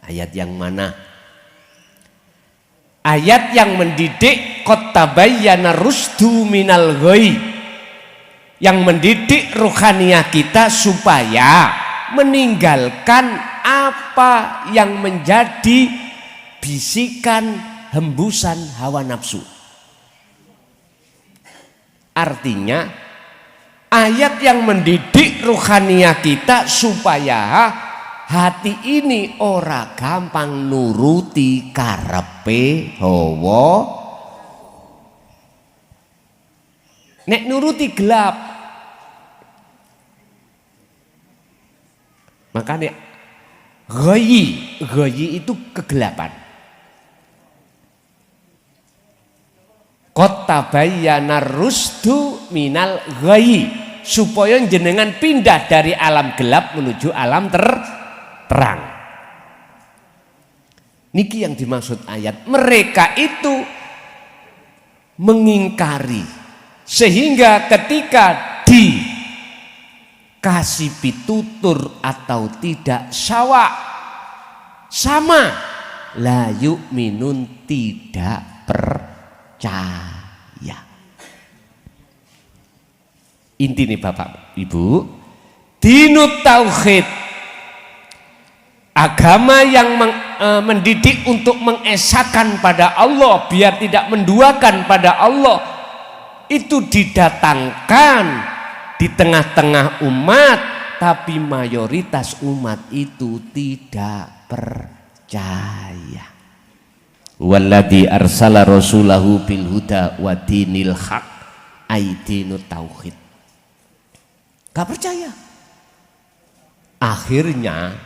Ayat yang mana? Ayat yang mendidik qad tabayyana rusdu minal ghoi, yang mendidik ruhaniyah kita supaya meninggalkan apa yang menjadi bisikan hembusan hawa nafsu. Artinya ayat yang mendidik ruhaniyah kita supaya hati ini ora gampang nuruti karepe hawa. Nek nuruti gelap. Makanya ghayyi itu kegelapan. Qad tabayyana rusdu minal ghayyi, supaya jenengan pindah dari alam gelap menuju alam terang. Niki yang dimaksud ayat. Mereka itu mengingkari, sehingga ketika dikasih pitutur atau tidak sama, la yu'minun, tidak percaya. Inti nih Bapak Ibu, dinut tauhid, agama yang mendidik untuk mengesahkan pada Allah biar tidak menduakan pada Allah, itu didatangkan di tengah-tengah umat, tapi mayoritas umat itu tidak percaya. Walladzi arsala rasulahu bil huda wa dinil haq, aidinut tauhid. Gak percaya. Akhirnya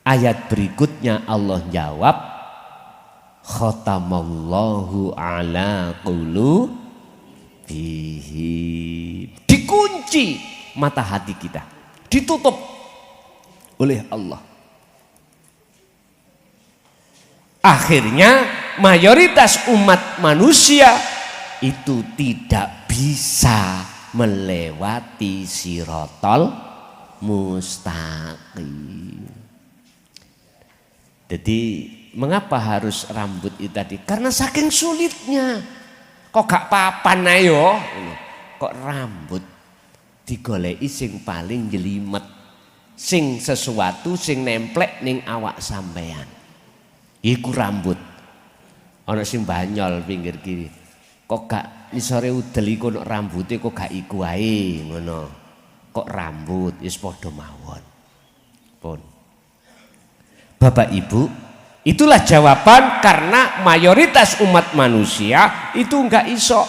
ayat berikutnya Allah jawab, khatamallahu ala qulubihim. Dikunci mata hati kita, ditutup oleh Allah. Akhirnya mayoritas umat manusia itu tidak bisa melewati sirotol mustaqim. Jadi mengapa harus rambut itu tadi? Karena saking sulitnya. Kok gak papan ayo? Kok rambut digoleki sing paling jelimet, sing sesuatu sing nemplek ning awak sampean. Iku rambut. Ana sing banyol pinggir kiri. Kok gak isore udel iku nek rambuté kok gak iku wae ngono. Kok rambut wis padha mawon. Pun. Bapak Ibu, itulah jawaban karena mayoritas umat manusia itu enggak iso.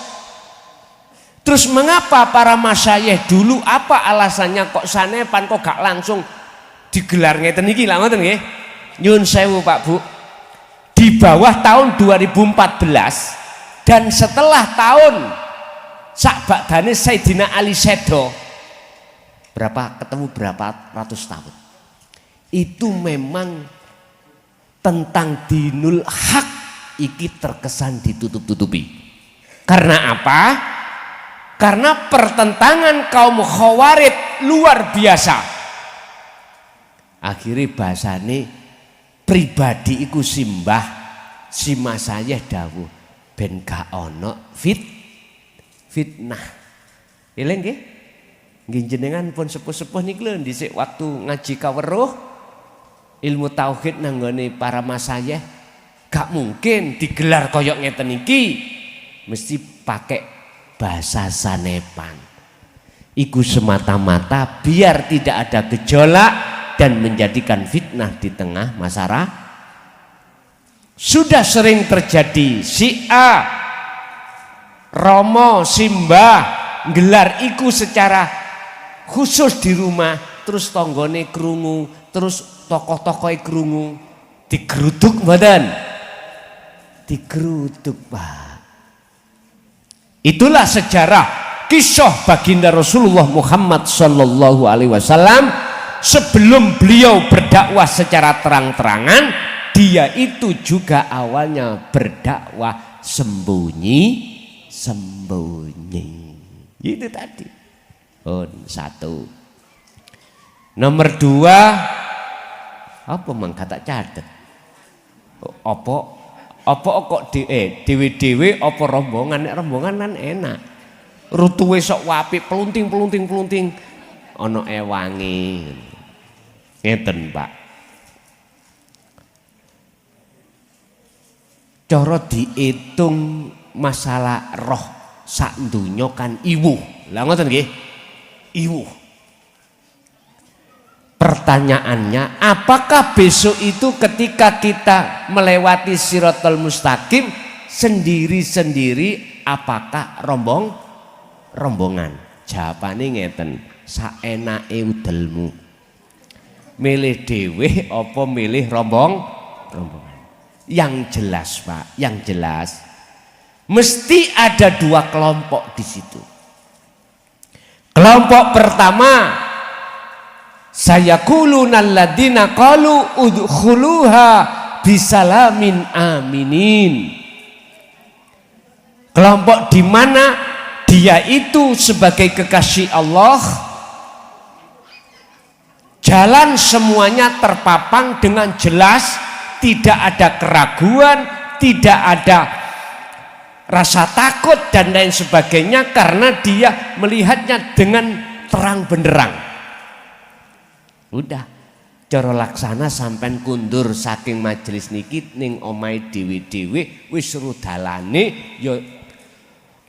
Terus mengapa para masyayikh dulu apa alasannya kok sanepan kok gak langsung digelar ngeten iki lha ngoten nggih. Nyun sewu Pak Bu. Di bawah tahun 2014 dan setelah tahun sakbadane Sayyidina Ali Sedo, ketemu berapa ratus tahun, itu memang tentang dinul hak iki terkesan ditutup-tutupi. Karena apa? Karena pertentangan kaum khawarij luar biasa. Akhirnya bahasane pribadi iku simbah si masayah dawuh ben gak ono fitnah. Eling nggih? Nggih jenengan pun sepuh-sepuh niki lho dhisik waktu ngaji kaweruh ilmu tauhid nang nggone para masayah gak mungkin digelar koyok ngeten iki, mesti pakai bahasa sanepan. iku semata-mata biar tidak ada gejolak dan menjadikan fitnah di tengah masyarakat. Sudah sering terjadi si A, Romo, Simbah gelar iku secara khusus di rumah, terus tonggone krungu, terus tokoh-tokoh krungu, digeruduk badan, digeruduk Pak. Itulah sejarah kisah baginda Rasulullah Muhammad Sallallahu Alaihi Wasallam sebelum beliau berdakwah secara terang-terangan. Dia itu juga awalnya berdakwah sembunyi-sembunyi. Itu tadi. Satu. Nomor dua, apa mengkata cadet? Apa kok dewe-dewe apa rombongan? Nek rombongan kan enak. Rutuwe sok wapi pelunting. Ono ewangi. Ngeten, Pak. Cara diitung masalah roh sak donya kan iwuh. Lah ngoten nggih? Iwuh. Pertanyaannya, apakah besok itu ketika kita melewati Shiratal Mustaqim sendiri-sendiri apakah rombongan? Jawabane ngeten, saenake udelmu. Milih dhewe apa milih rombongan? Yang jelas Pak, yang jelas mesti ada dua kelompok di situ. Kelompok pertama, sayaquluna alladziina qalu udkhuluha bisalamin aminin. Kelompok di mana dia itu sebagai kekasih Allah, jalan semuanya terpapang dengan jelas, tidak ada keraguan, tidak ada rasa takut dan lain sebagainya karena dia melihatnya dengan terang benderang. Udah, cara laksana sampean kundur saking majelis niki ning omahe dhewe-dhewe wis rudalane ya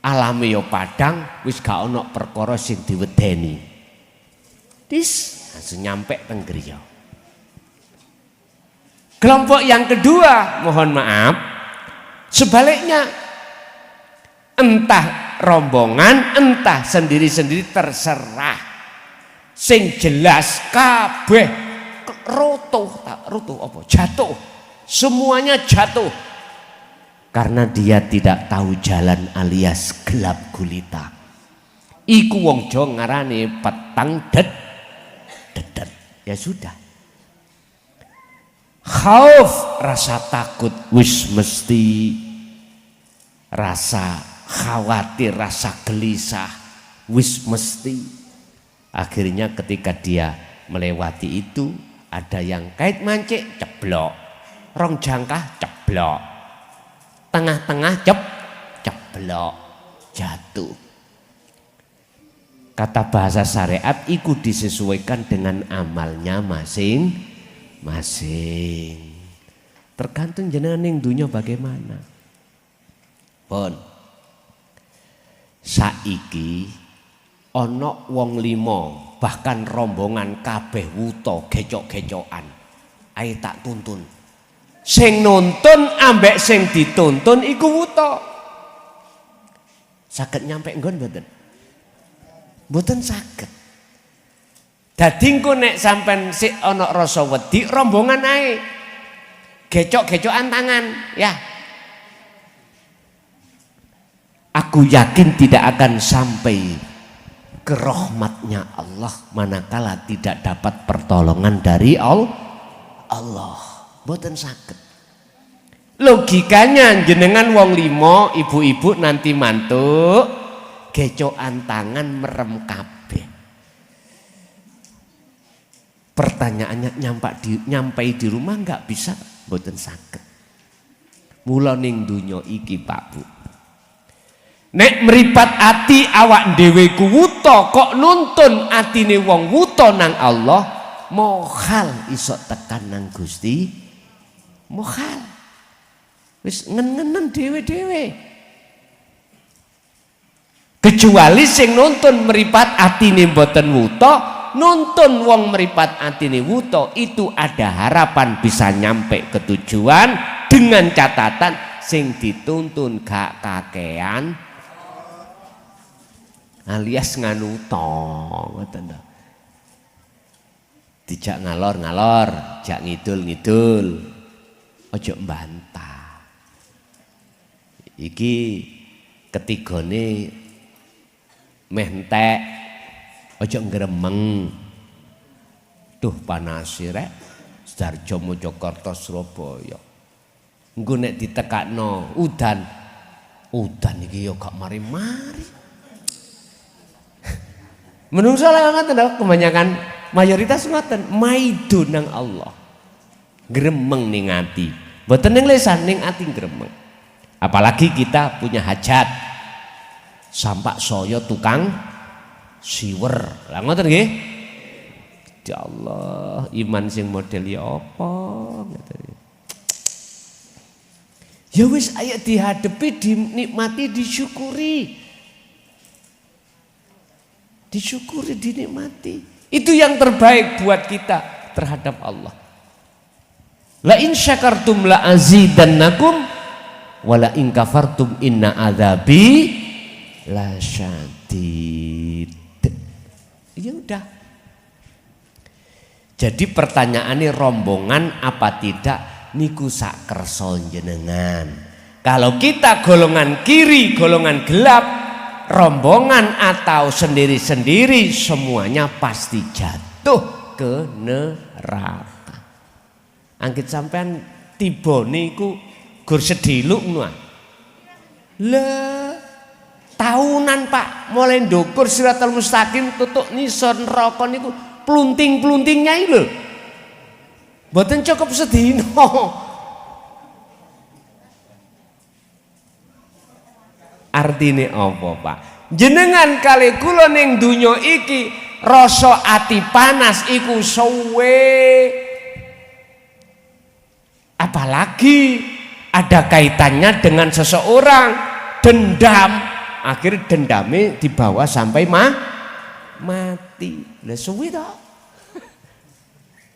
alame ya padang, wis gak ana perkara sing diwedeni. Langsung nyampe teng griya. Kelompok yang kedua, mohon maaf, sebaliknya entah rombongan, entah sendiri-sendiri terserah. Sing jelas kabeh roto apa? Jatuh. Semuanya jatuh. Karena dia tidak tahu jalan alias gelap gulita. Iku wong Jawa ngarane petang dedet. Ya sudah. Khauf, rasa takut wis mesti, rasa khawatir, rasa gelisah wis mesti. Akhirnya ketika dia melewati itu, ada yang kait mancik ceblok, rong jangkah ceblok, tengah-tengah ceblok, jatuh. Kata bahasa syariat iku disesuaikan dengan amalnya masing-masing. Tergantung jenengan ning dunya bagaimana. Pun saiki ana wong 5 bahkan rombongan kabeh wuta gecok-gecokan. Ayo tak tuntun. Sing nuntun ambek sing dituntun iku wuta. Saged nyampe nggon mboten? Mboten saged. Dadi engko nek sampean sik ana rasa wedi rombongan ae. Gecok-gecokan tangan, ya. Aku yakin tidak akan sampai ke rahmatnya Allah manakala tidak dapat pertolongan dari Allah. Mboten saged. Logikanya jenengan wong 5, ibu-ibu nanti mantuk, gecokan tangan merem kabeh. Pertanyaannya nyampai di rumah nggak bisa, mboten saged. Mula ning donya iki Pak Bu, nek mripat ati awak dhewe ku wuta kok nuntun atine wong wuta nang Allah, mohal iso tekan nang Gusti, mohal. Wis ngen-ngenen dhewe-dhewe. Kecuali sing nuntun meripat atine mboten wuta, nuntun wong meripat atine wuta, itu ada harapan bisa nyampe ke tujuan dengan catatan sing dituntun gak kakean alias nganuto, ngoten lho. Dijak ngalor-ngalor, jak ngidul-ngidul, ojo mbantah. Iki ketigane meh entek, ojo ngremeng. Duh panas rek, Sidoarjo Mojokerto Surabaya. Engko nek ditekakno udan iki ya gak mari-mari. Menungso lah ngoten lho, kebanyakan mayoritas ngoten, maido nang Allah. Gremeng ning ati. Mboten ning lisan, ning ati gremeng. Apalagi kita punya hajat. Sampak saya tukang siwer. Lah ngoten nggih? Ya Allah, iman sing model ya apa ngoten. Ya wis ayo dihadepi, dinikmati, disyukuri. Disyukuri, dinikmati. Itu yang terbaik buat kita terhadap Allah. La in syakartum la azidannakum wa la in kafartum inna adzabi la syadid. Ya udah. Jadi pertanyaannya rombongan apa tidak niku sak kersa jenengan. Kalau kita golongan kiri, golongan gelap, rombongan atau sendiri-sendiri, semuanya pasti jatuh ke neraka. Angkit sampean tiba niku gur sediluk ngono. Lah tahunan Pak, mulai ndukur Siratal Mustaqim tutuk nisor neraka niku plunting-pluntingnya iki lho. Mboten cukup sedina. Artine apa Pak? Jenengan kali kula ning donya iki rasa ati panas iku suwe. Apalagi ada kaitannya dengan seseorang, dendam, akhir dendamnya dibawa sampai mati. Lah suwe to.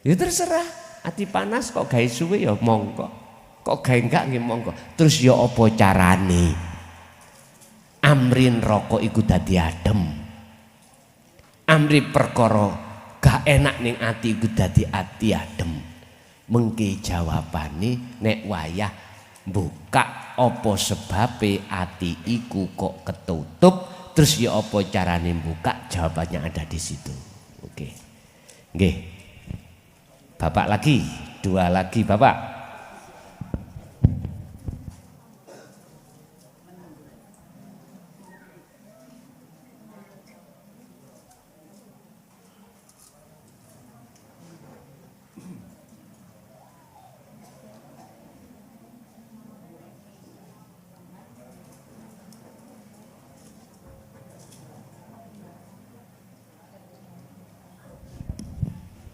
Ya terserah, ati panas kok gawe suwe ya monggo. Kok gawe enggak nggih monggo. Terus ya apa carane? Amrin rokok iku dadi adem. Amri perkara gak enak ning ati iku dadi ati adem. Mengke jawabane nek wayah buka apa sebabe ati iku kok ketutup, terus ya apa carane buka, jawabannya ada di situ. Oke. Nggih. Bapak lagi, dua lagi Bapak.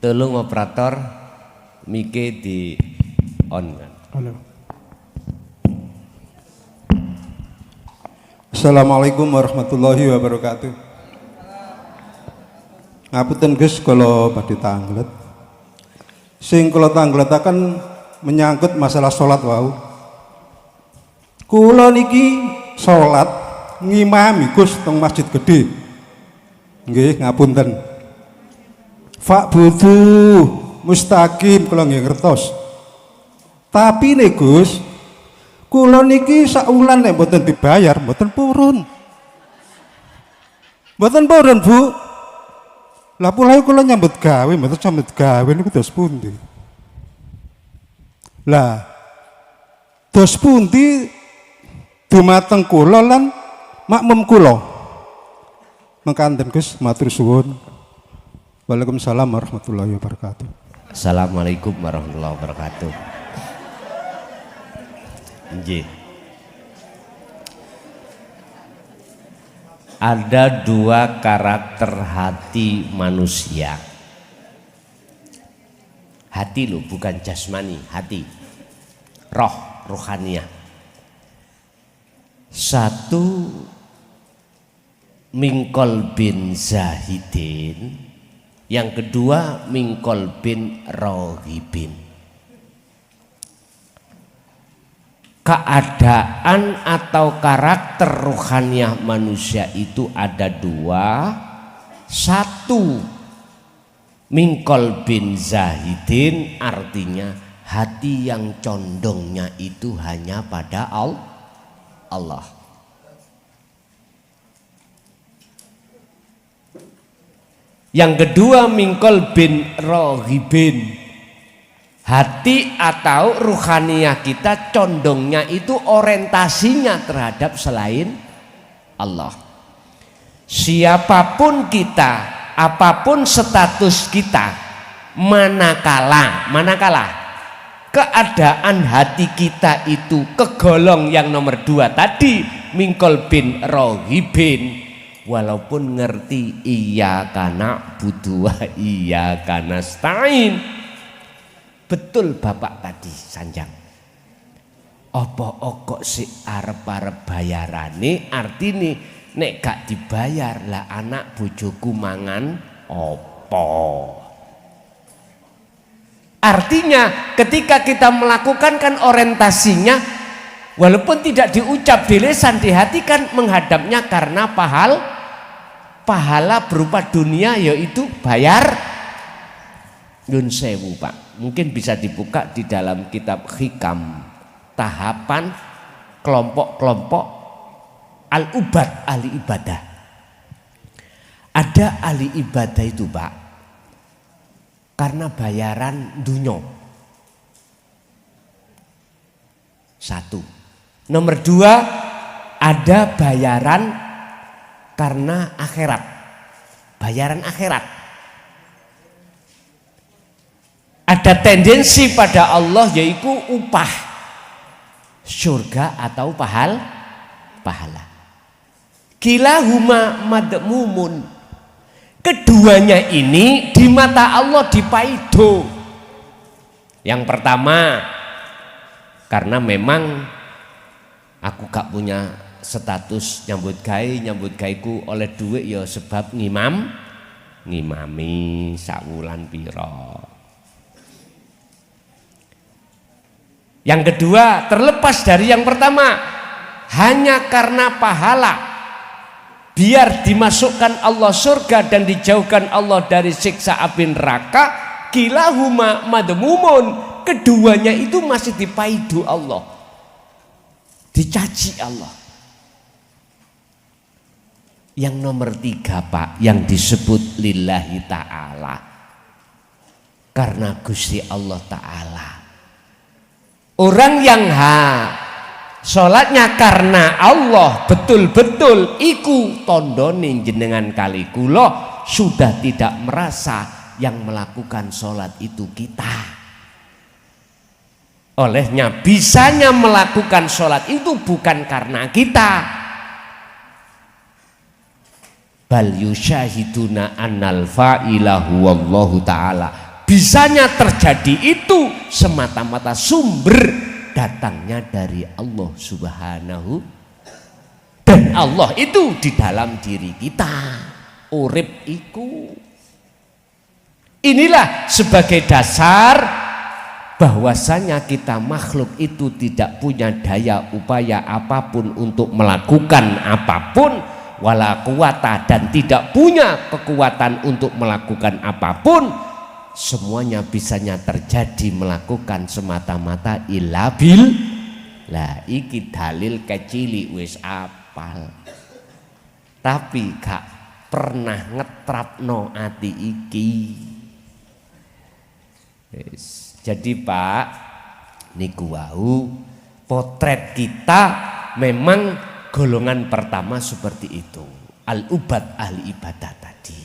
Tolong operator mike di on kan. Halo. Assalamualaikum warahmatullahi wabarakatuh. Ngapunten Gus kalau badhe tanglet. Sing kula tangletaken menyangkut masalah salat wau. Kula niki salat ngimami Gus teng masjid gede. Nggih ngapunten. Fak butuh mustaqim kula nggih ngertos. Tapi nih Gus, kula niki saulan nek mboten dibayar mboten purun. Mboten purun, Bu. Lah pula kula nyambut gawe, mboten nyambut gawe niku dos pundi? Lah dos pundi dumateng kula lan makmum kula. Mangkanten Gus, matur suwun. Waalaikumsalam warahmatullahi wabarakatuh. Assalamualaikum warahmatullahi wabarakatuh. Nggih. Ada dua karakter hati manusia. Hati lo bukan jasmani, hati. Roh, rohaniah. Satu mingkol bin zahidin, yang kedua mingkol bin rohibin. Keadaan atau karakter ruhaniah manusia itu ada dua. Satu, mingkol bin zahidin, artinya hati yang condongnya itu hanya pada Allah. Yang kedua mingkol bin rohibin, hati atau ruhaniyah kita condongnya itu orientasinya terhadap selain Allah. Siapapun kita, apapun status kita, manakala keadaan hati kita itu kegolong yang nomor dua tadi, mingkol bin rohibin, walaupun ngerti iya kana butuh iya kana stain. Betul bapak tadi Sanjang, apa kok si arep-arep bayarane, artine nek gak dibayar lah anak bojoku mangan opo. Artinya ketika kita melakukan kan orientasinya walaupun tidak diucap di lisan, di hati kan menghadapnya karena pahala berupa dunia, yaitu bayar. Yun sewu Pak, mungkin bisa dibuka di dalam kitab Hikam, tahapan kelompok-kelompok al-ubad, ahli ibadah. Ada ahli ibadah itu Pak karena bayaran dunyo. Satu. Nomor dua, ada bayaran karena akhirat, bayaran akhirat. Ada tendensi pada Allah yaitu upah surga atau pahala. Kilahuma madmumun, keduanya ini di mata Allah dipaido. Yang pertama, karena memang aku gak punya status nyambut gaiku oleh duit ya sebab ngimami sakwulan piro. Yang kedua, terlepas dari yang pertama, hanya karena pahala, biar dimasukkan Allah surga dan dijauhkan Allah dari siksa api neraka. Kilahuma madmumun, keduanya itu masih dipaidu Allah, dicaci Allah. Yang nomor tiga Pak, yang disebut lillahi ta'ala, karena Gusti Allah ta'ala. Orang yang sholatnya karena Allah betul-betul iku tondone jenengan kali kula sudah tidak merasa yang melakukan sholat itu kita. Olehnya bisanya melakukan sholat itu bukan karena kita. Bal yusyahiduna annal fa'ilahu wallahu ta'ala. Bisanya terjadi itu semata-mata sumber datangnya dari Allah Subhanahu, dan Allah itu di dalam diri kita, urip iku. Inilah sebagai dasar bahwasanya kita makhluk itu tidak punya daya upaya apapun untuk melakukan apapun, wala quwata, dan tidak punya kekuatan untuk melakukan apapun. Semuanya bisanya terjadi melakukan semata-mata illa bil. Lah iki dalil kecili wis apal, tapi gak pernah ngetrapno ati iki. Jadi Pak niku wau potret kita memang golongan pertama seperti itu, al-ubad, ahli ibadah tadi.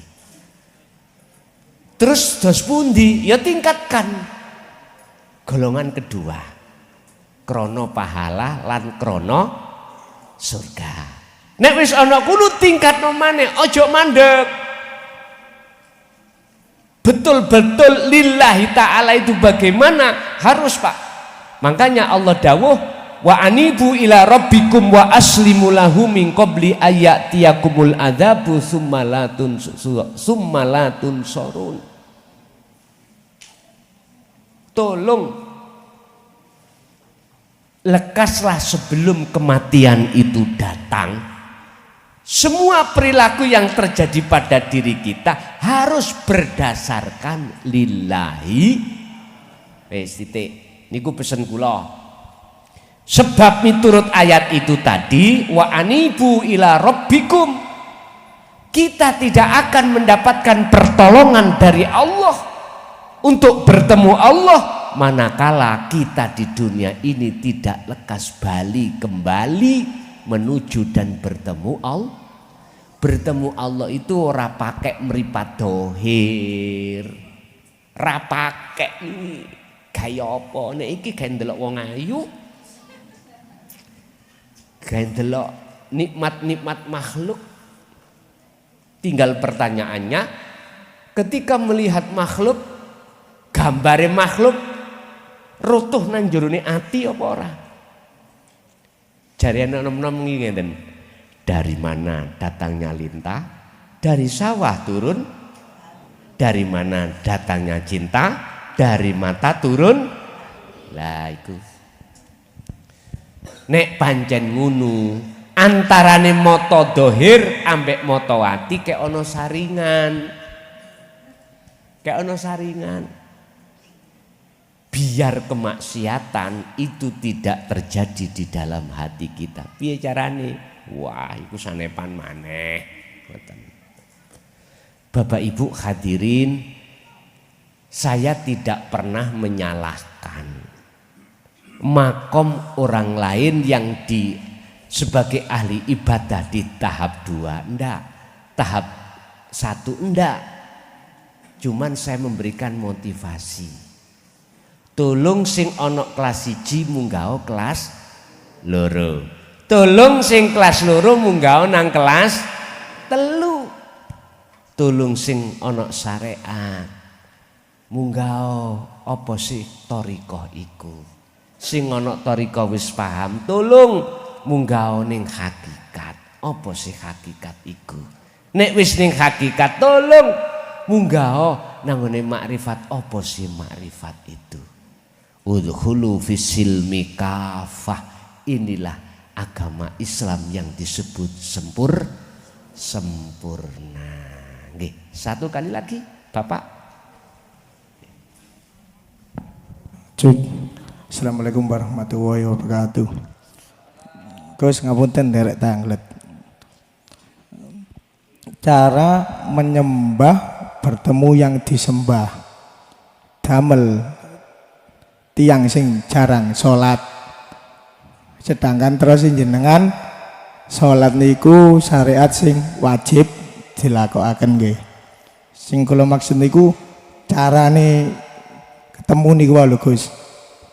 Terus dos pundi ya tingkatkan golongan kedua, krono pahala lan krono surga. Nek wis ana kudu tingkatno maneh, ojo mandek. Betul-betul lillahi ta'ala itu bagaimana? Harus Pak. Makanya Allah dawuh wa anibu ila rabbikum wa aslimu lahu min qabli ayatiyakumul adzabu summa la tunsorun. Tolong lekaslah sebelum kematian itu datang. Semua perilaku yang terjadi pada diri kita harus berdasarkan lillahi. Titik. Niku pesen kula. Sebab miturut ayat itu tadi, wa anibu ila rabbikum, kita tidak akan mendapatkan pertolongan dari Allah untuk bertemu Allah manakala kita di dunia ini tidak lekas bali kembali menuju dan bertemu Allah. Bertemu Allah itu ora pakai meripat dohir, ora pakai gaya apa nek iki gawe ndelok wong ayu, gawe ndelok nikmat-nikmat makhluk. Tinggal pertanyaannya, ketika melihat makhluk, gambare makhluk rutuh nang jerone ati apa ora? Jari anak nom-nom ngeten. Dari mana datangnya lintah? Dari sawah turun. Dari mana datangnya cinta? Dari mata turun. Lah iku. Nek pancen ngunu, antarane mata dohir ambek mata ati kek ana saringan. Kek ana saringan. Biar kemaksiatan itu tidak terjadi di dalam hati kita. Piye carane? Wah, iku sanepan maneh. Bapak Ibu hadirin, saya tidak pernah menyalahkan makom orang lain yang sebagai ahli ibadah di tahap 2, enggak. Tahap 1 enggak. Cuman saya memberikan motivasi. Tolong sing ana kelas 1 munggah kelas 2. Tolong sing kelas 2 munggah nang kelas 3. Tolong sing ana syariat munggah apa sih thariqah iku. Sing ana thariqah wis paham, tolong munggah ning hakikat. Apa sih hakikat iku? Nek wis ning hakikat tolong munggah nang ngene makrifat. Apa sih makrifat itu? Udkhulu fisilmi kafah. Inilah agama Islam yang disebut sempurna. Nggih, satu kali lagi, Bapak. Cuk. Assalamualaikum warahmatullahi wabarakatuh. Gus ngapunten derek tanglet. Cara menyembah bertemu yang disembah. Damel tiang sing jarang sholat, sedangkan terus jenengan sholat niku syariat sing wajib dilakokaken nggih. Sing kula maksud niku carane ketemu niku lho Gus.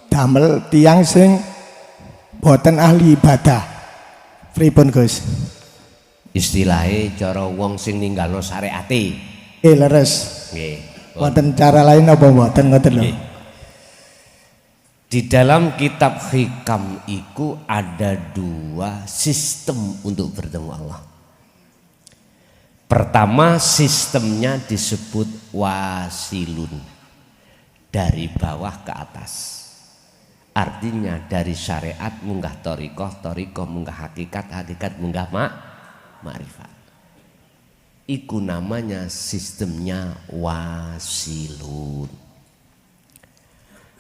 Damel tiang sing boten ahli ibadah. Pripun Gus? Istilahnya cara wong sing ninggalno syariate. Leres. Nggih. Wonten cara lain apa mboten ngoten lho? Di dalam kitab Hikam itu ada 2 sistem untuk bertemu Allah. Pertama, sistemnya disebut wasilun, dari bawah ke atas. Artinya dari syariat munggah thariqah, thariqah munggah hakikat, hakikat munggah ma'rifat. Iku namanya sistemnya wasilun.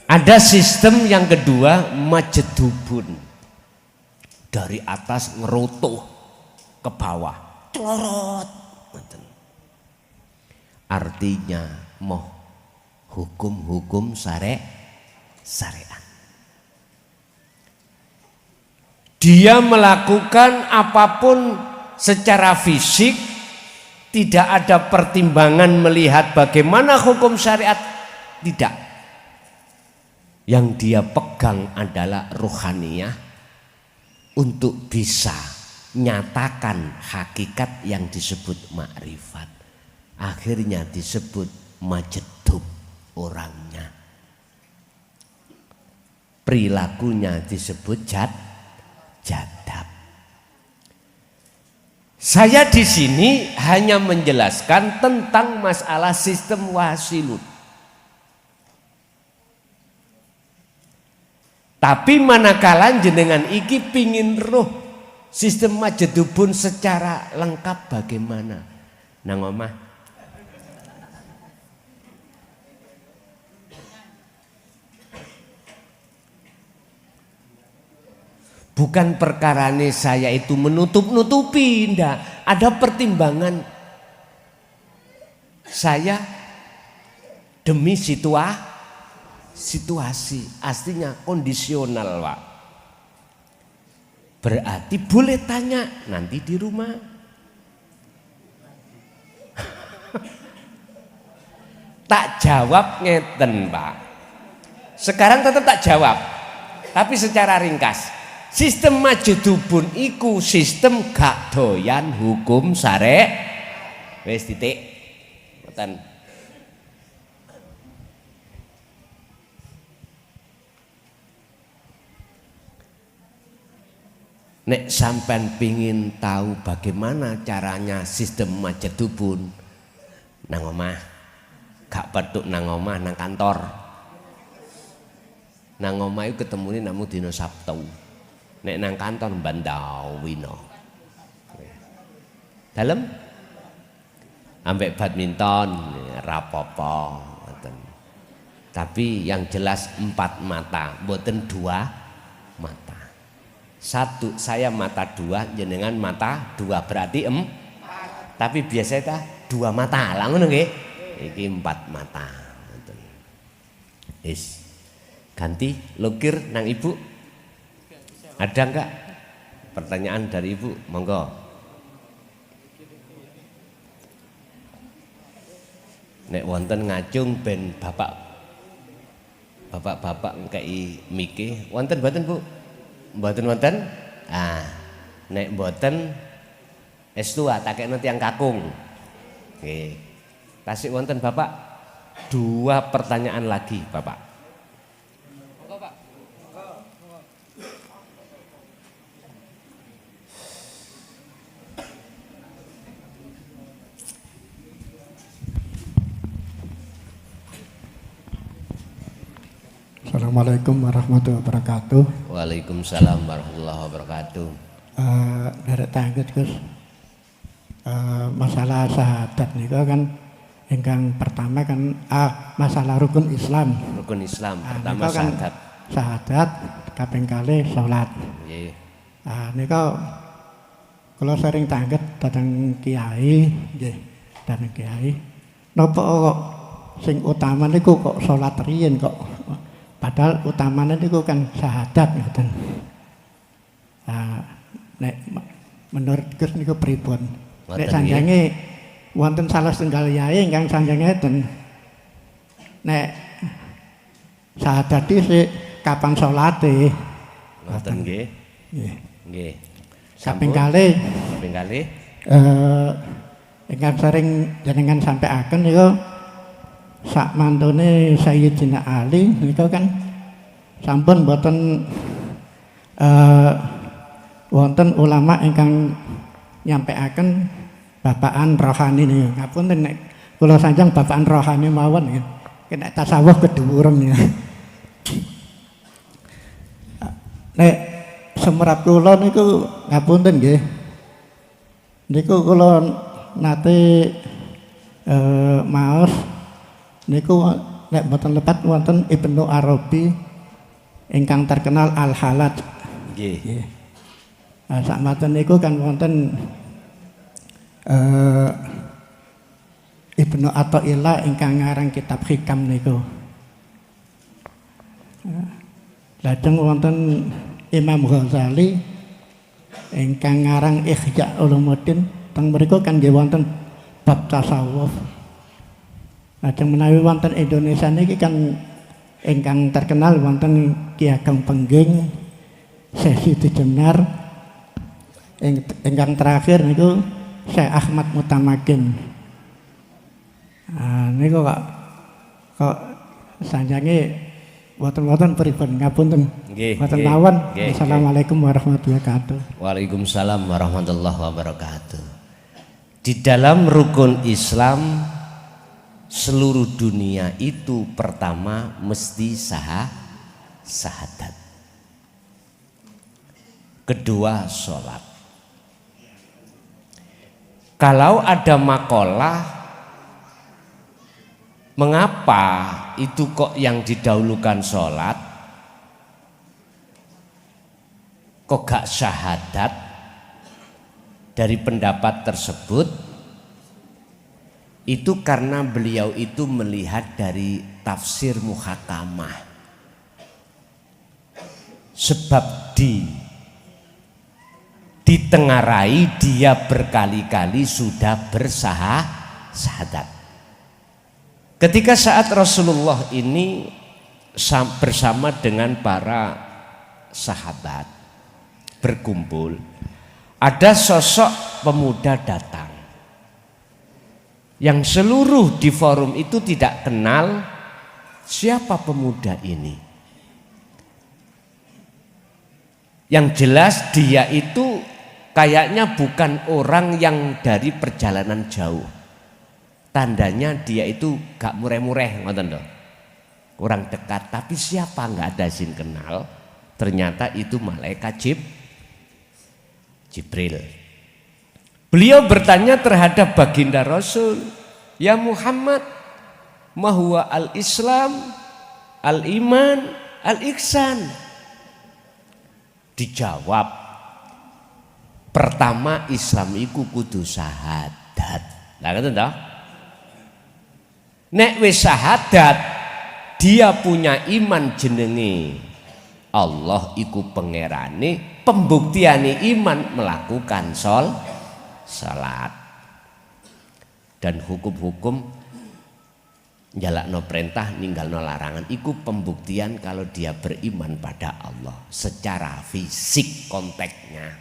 Ada sistem yang kedua, majedubun, dari atas ngerutuh ke bawah, celorot. Artinya moh hukum-hukum syariat. Dia melakukan apapun secara fisik, tidak ada pertimbangan melihat bagaimana hukum syariat, tidak. Yang dia pegang adalah ruhaniyah untuk bisa nyatakan hakikat yang disebut makrifat. Akhirnya disebut majedub orangnya. perilakunya disebut jadab. Saya di sini hanya menjelaskan tentang masalah sistem wasilut. Tapi manakala jenengan iki pingin roh sistem majedubun secara lengkap bagaimana? Nang omah. Bukan perkarane saya itu menutup-nutupi, ndak. Ada pertimbangan saya demi situasi, aslinya kondisional, Pak. Berarti boleh tanya nanti di rumah. Tak jawab ngeten, Pak. Sekarang tetap tak jawab, tapi secara ringkas. Sistem majedubun iku sistem gak doyan hukum syarek. Wis titik. Ngoten. Nek sampean pingin tahu bagaimana caranya sistem majedubun nang omah, gak petuk nang omah, nang kantor. Nang omah iku ketemune namung dina Sabtu. Nek nang kantor Bandawino. Dalem ambek badminton rapopo ngoten. Tapi yang jelas 4 mata, mboten 2 mata. 1 saya mata 2, jenengan mata 2 berarti 4. Tapi biasa ta 2 mata lah ngono nggih. Iki 4 mata ngoten. Wis. Ganti lokir nang Ibu. Ada enggak pertanyaan dari Ibu? Monggo. Nek wonten ngacung ben bapak-bapak ngkei mike. Wonten mboten, Bu? Mboten wonten? Ah, nek mboten estua takekno tiyang kakung. Nggih. Tasik wonten Bapak 2 pertanyaan lagi, Bapak. Assalamualaikum warahmatullahi wabarakatuh. Waalaikumsalam warahmatullahi wabarakatuh. Dari tangget Gus, masalah syahadat niku kan ingkang pertama kan masalah rukun Islam. Rukun Islam pertama kan syahadat. Syahadat kaping kalih salat. Nggih. Nika kula sering tangget datang kiai, nggih, datang kiai. Napa kok sing utama niku kok salat riyin kok? Padahal utamanya itu kan syahadat ngoten. Nek menurut Gus niku pripun? Nek sanjange wonten salah setunggal yai ingkang sanjange ten nek syahadat iki kapan salate? Ngoten nggih. Nggih. Nggih. Kaping kalih ingkang sering jenengan sampaiaken niku sak mantune Sayyidina Ali niku kan sampun boten wonten ulama ingkang nyampaiaken babakan rohani niku. Ngapunten nek kula sanjang babakan rohani mawon nggih. Nek tasawuf kedhuwureng ya. Nek semerap kula niku ngapunten nggih. Niku kula nate maos niku nek boten lepat wonten Ibnu Arabi ingkang terkenal Al-Halad. Nggih. Sakmaten niku kan wonten Ibnu Athaillah ingkang ngarang kitab Hikam niku. Lajeng wonten Imam Ghazali ingkang ngarang Ihya Ulumuddin. Teng mriku kan nggih wonten bab tasawuf. Lajeng menawi wonten Indonesia niki kan ingkang terkenal wonten Ki Ageng Pengging, Syekh Siti Jenar, ingkang terakhir niku Syekh Ahmad Mutamakin. Niku kok sanjange Boten pripun ngapunten. Nggih, Boten nggih, mawon. nggih, Assalamualaikum warahmatullahi wabarakatuh. Waalaikumsalam warahmatullahi wabarakatuh. Di dalam rukun Islam seluruh dunia itu pertama mesti syahadat. Kedua sholat. Kalau ada makalah mengapa itu kok yang didahulukan sholat, kok gak syahadat? Dari pendapat tersebut itu karena beliau itu melihat dari tafsir muhakamah. Sebab ditengarai dia berkali-kali sudah bersyahadat. Ketika saat Rasulullah ini bersama dengan para sahabat berkumpul, ada sosok pemuda datang yang seluruh di forum itu tidak kenal siapa pemuda ini. Yang jelas dia itu kayaknya bukan orang yang dari perjalanan jauh. Tandanya dia itu gak mureh-mureh, ngoten lho. Kurang dekat, tapi siapa nggak ada sin kenal. Ternyata itu malaikat Jibril. Beliau bertanya terhadap baginda Rasul, "Ya Muhammad, ma huwa al-Islam, al-iman, al-ihsan?" Dijawab, pertama Islam iku kudu syahadat. Lah ngoten toh? Nek wis syahadat, dia punya iman jenenge Allah iku pangerane, pembuktiane iman melakukan salat. Dan hukum-hukum njalakno perintah ninggalno larangan iku pembuktian kalau dia beriman pada Allah secara fisik konteksnya.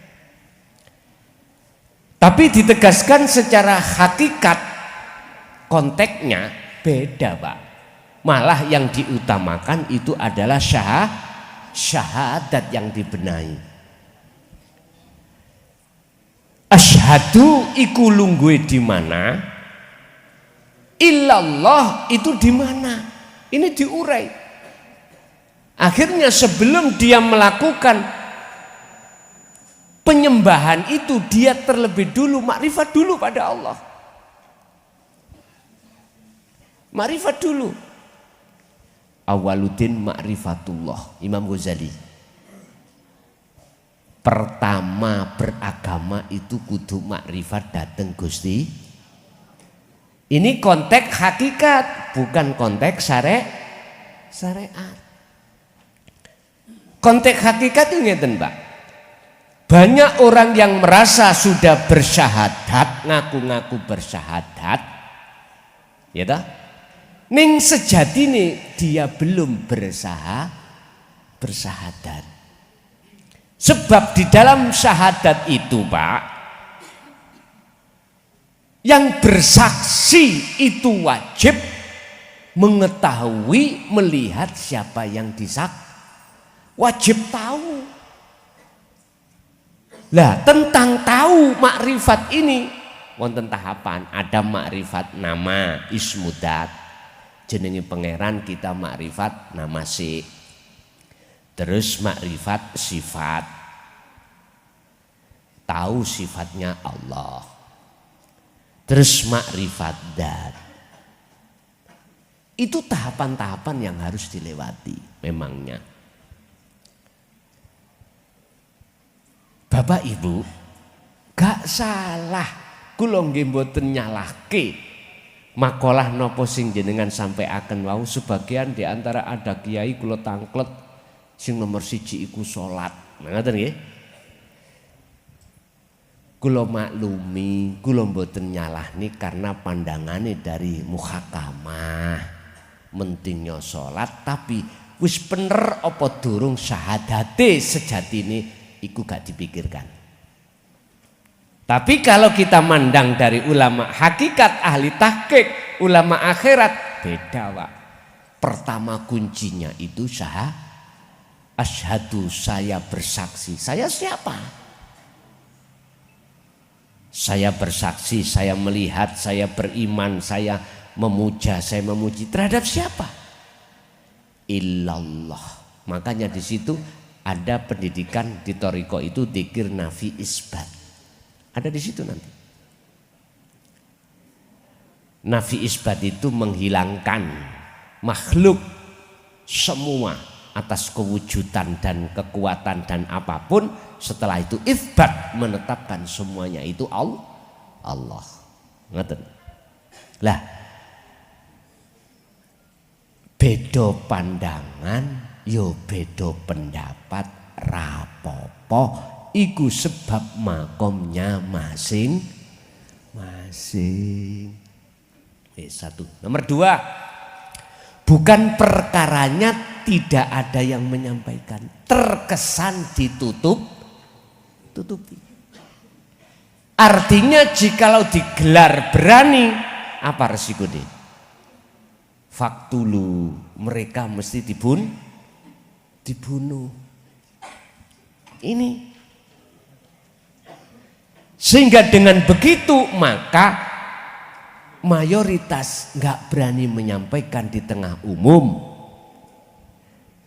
Tapi ditegaskan secara hakikat konteksnya beda, Pak. Malah yang diutamakan itu adalah syahadat yang dibenahi. Asyhadu iku lungguhe di mana? Illallah itu di mana? Ini diurai. Akhirnya sebelum dia melakukan penyembahan itu, dia terlebih dulu makrifat dulu pada Allah. Makrifat dulu. Awaludin ma'rifatullah, Imam Ghazali. Pertama beragama itu kudu makrifat dateng Gusti. Ini konteks hakikat, bukan konteks syariat. Konteks hakikat itu ngeten, Pak. Banyak orang yang merasa sudah bersyahadat, ngaku-ngaku bersyahadat, ya toh? Ning sejatine dia belum bersyahadat. Sebab di dalam syahadat itu, Pak, yang bersaksi itu wajib mengetahui, melihat siapa yang wajib tahu. Lah tentang tahu makrifat ini wonten tahapan. Ada makrifat nama, ismudat, jenenge pangeran kita makrifat nama si. Terus makrifat sifat, tahu sifatnya Allah. Terus makrifat dzat. Itu tahapan-tahapan yang harus dilewati memangnya. Bapak Ibu, gak salah kula nggih mboten nyalahke makalah napa sing jenengan sampai akan wau. Sebagian di antara ada kiai kula tangklet sing nomor 1 iku salat. Ngoten nggih. Kula maklumi, kula mboten nyalahni karena pandangane dari muhakamah mentingnya salat, tapi wis bener apa durung syahadate sejatine iku gak dipikirkan. Tapi kalau kita mandang dari ulama hakikat ahli tahqiq, ulama akhirat beda, Pak. pertama kuncinya itu asyhadu, saya bersaksi. Saya siapa? Saya bersaksi, saya melihat, saya beriman, saya memuja, saya memuji terhadap siapa? Illallah. Makanya di situ ada pendidikan di Thariqah itu dzikir nafi isbat. Ada di situ nanti. Nafi isbat itu menghilangkan makhluk semua atas kewujudan dan kekuatan dan apapun. Setelah itu isbat, menetapkan semuanya itu Allah. Ngerti? Lah, beda pandangan, yo beda pendapat, rapopo, iku sebab makomnya masing-masing. Satu. Nomor dua, bukan perkaranya tidak ada yang menyampaikan, terkesan ditutupi. Artinya jikalau digelar berani, apa resikonya? Faktulu, mereka mesti dibunuh. Ini sehingga dengan begitu maka mayoritas nggak berani menyampaikan di tengah umum.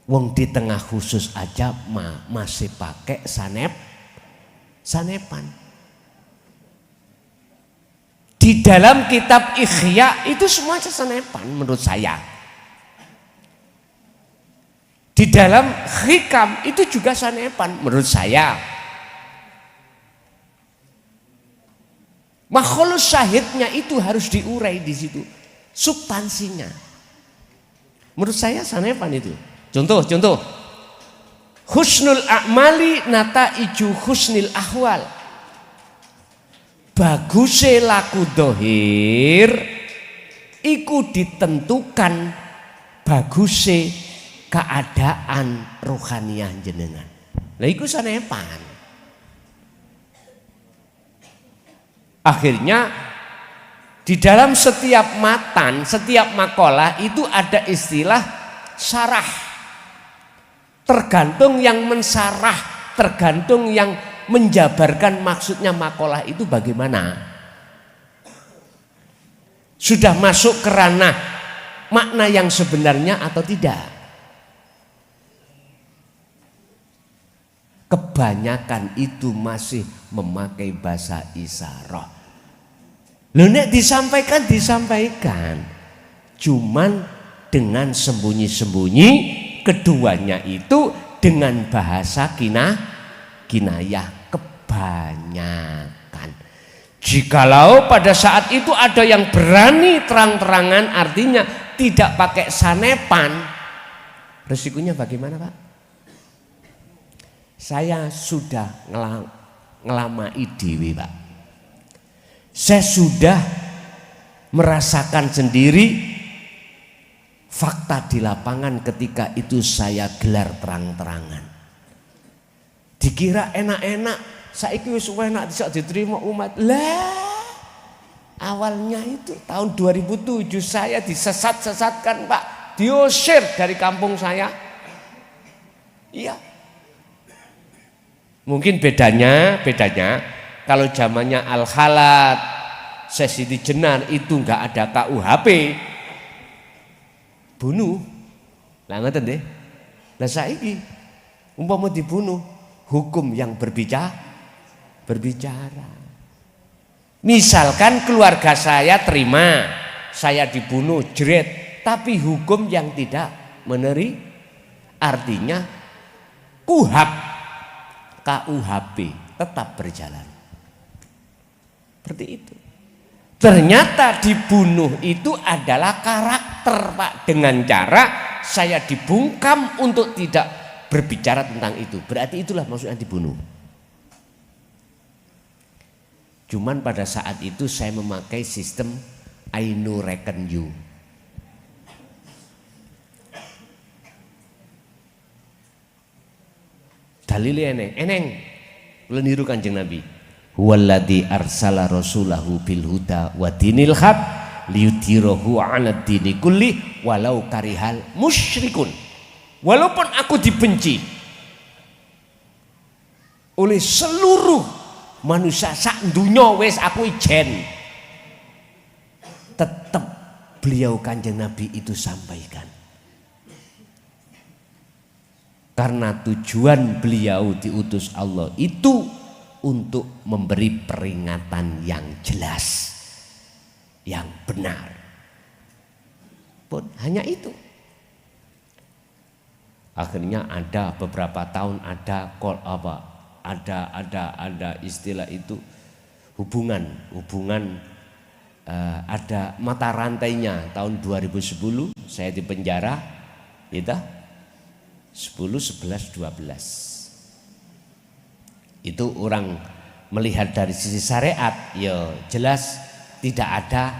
Wong di tengah khusus aja masih pakai sanepan. Di dalam kitab Ikhya itu semua sanepan menurut saya. Di dalam Hikam itu juga sanepan menurut saya. Makhlus syahidnya itu harus diurai di situ, substansinya. Menurut saya sanepan itu. Contoh. Husnul a'mali nataiju husnil ahwal. Baguse laku dohir iku ditentukan baguse keadaan rohaniah jenengan. Lah iku sanepan. Akhirnya di dalam setiap matan, setiap makalah itu ada istilah syarah. Tergantung yang mensarah, tergantung yang menjabarkan maksudnya makalah itu bagaimana. Sudah masuk ke ranah makna yang sebenarnya atau tidak. Kebanyakan itu masih memakai bahasa isyarat. Loh nek disampaikan. Cuman dengan sembunyi-sembunyi, keduanya itu dengan bahasa kinayah kebanyakan. Jikalau pada saat itu ada yang berani terang-terangan, artinya tidak pakai sanepan, resikonya bagaimana Pak? Saya sudah ngelamai dewi Pak. Saya sudah merasakan sendiri fakta di lapangan ketika itu saya gelar terang-terangan. Dikira enak-enak, saiki wis enak bisa diterima umat. Lah, awalnya itu tahun 2007 saya disesat-sesatkan Pak, diusir dari kampung saya. Iya. Mungkin bedanya kalau zamannya Al-Khalat, Sesi Jenar itu nggak ada KUHP. Bunuh, lah ngeten deh. Lah saiki umpama dibunuh, hukum yang berbicara. Misalkan keluarga saya terima, saya dibunuh, jeret, tapi hukum yang tidak menerima, artinya KUHP tetap berjalan. Seperti itu. Ternyata dibunuh itu adalah karakter Pak. Dengan cara saya dibungkam untuk tidak berbicara tentang itu. Berarti itulah maksudnya dibunuh. Cuman pada saat itu saya memakai sistem I know reckon you. Dalilnya eneng. Kula niru Kanjeng Nabi. Huwallazi arsala rasulahu bil huda wa dinil haq liyudhirahu 'ala dini kulli walau karihal musyrikun. Walaupun aku dibenci oleh seluruh manusia sak dunya wis aku ijen, tetap beliau Kanjeng Nabi itu sampaikan. Karena tujuan beliau diutus Allah itu untuk memberi peringatan yang jelas, yang benar. Pun hanya itu. Akhirnya ada beberapa tahun ada istilah itu hubungan ada mata rantainya. Tahun 2010 saya di penjara, gitu. 10, 11, 12 itu orang melihat dari sisi syariat ya jelas tidak ada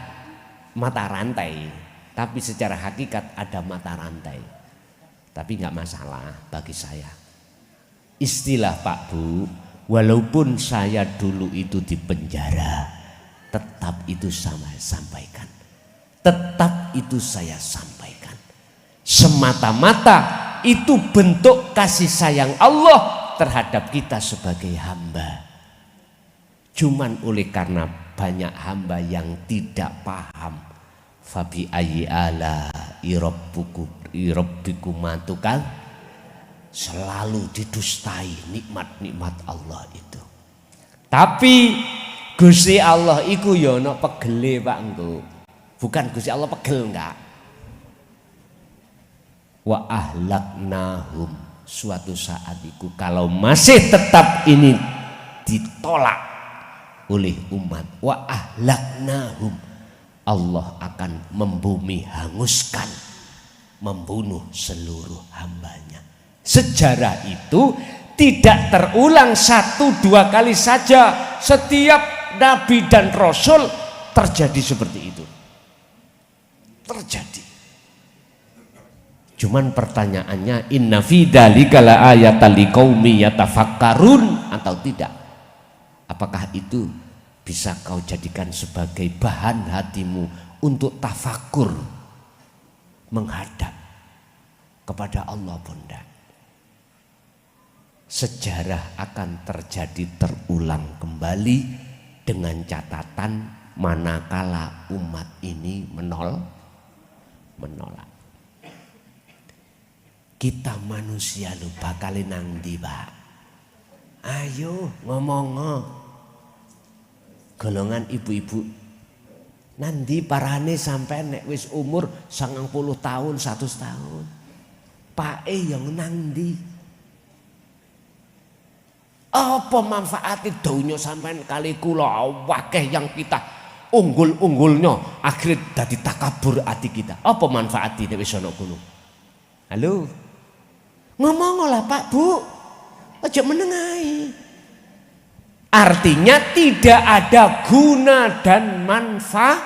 mata rantai, tapi secara hakikat ada mata rantai. Tapi nggak masalah bagi saya. Istilah Pak Bu, walaupun saya dulu itu di penjara, tetap itu saya sampaikan, tetap itu saya sampaikan, semata-mata itu bentuk kasih sayang Allah terhadap kita sebagai hamba. Cuman oleh karena banyak hamba yang tidak paham, fabi ayyi ala rabbikum tukal, selalu didustai nikmat-nikmat Allah itu. Tapi Gusti Allah iku ya ana pegele Pak engko. Bukan Gusti Allah pegel enggak. Wa ahlaknahum, suatu saat itu kalau masih tetap ini ditolak oleh umat, wa ahlaknahum, Allah akan membumi hanguskan, membunuh seluruh hambanya. Sejarah itu tidak terulang 1-2 kali saja, setiap nabi dan rasul terjadi seperti itu, terjadi. Cuman pertanyaannya, inna fi dzalika la ayatan liqaumi yatafakkarun atau tidak? Apakah itu bisa kau jadikan sebagai bahan hatimu untuk tafakur menghadap kepada Allah Bunda? Sejarah akan terjadi terulang kembali dengan catatan manakala umat ini menolak. Kita manusia lu bakal nang ndi, Pak? Ayo ngomong. Golongan ibu-ibu nanti parane sampai nek wis umur 90 tahun, 100 tahun. Pake yang nang ndi? Apa manfaatnya donya sampean kali kula wakeh yang kita unggul-unggulnya akhirnya dadi takabur hati kita. Apa manfaatnya nek wis ana kono? Halo. Ngomong lah Pak Bu, aja menengahi. Artinya tidak ada guna dan manfaatnya.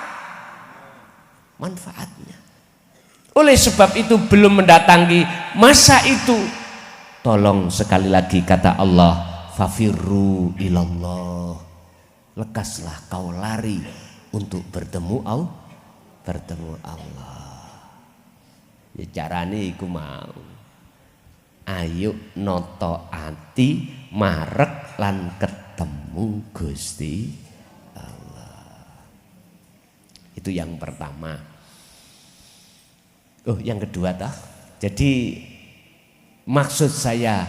Oleh sebab itu belum mendatangi masa itu. Tolong sekali lagi kata Allah, fafirru ilallah. Lekaslah kau lari untuk bertemu Allah. Ya carane iku mau. Ayo noto ati marek lan ketemu Gusti Allah. Itu yang pertama. Yang kedua toh. Jadi maksud saya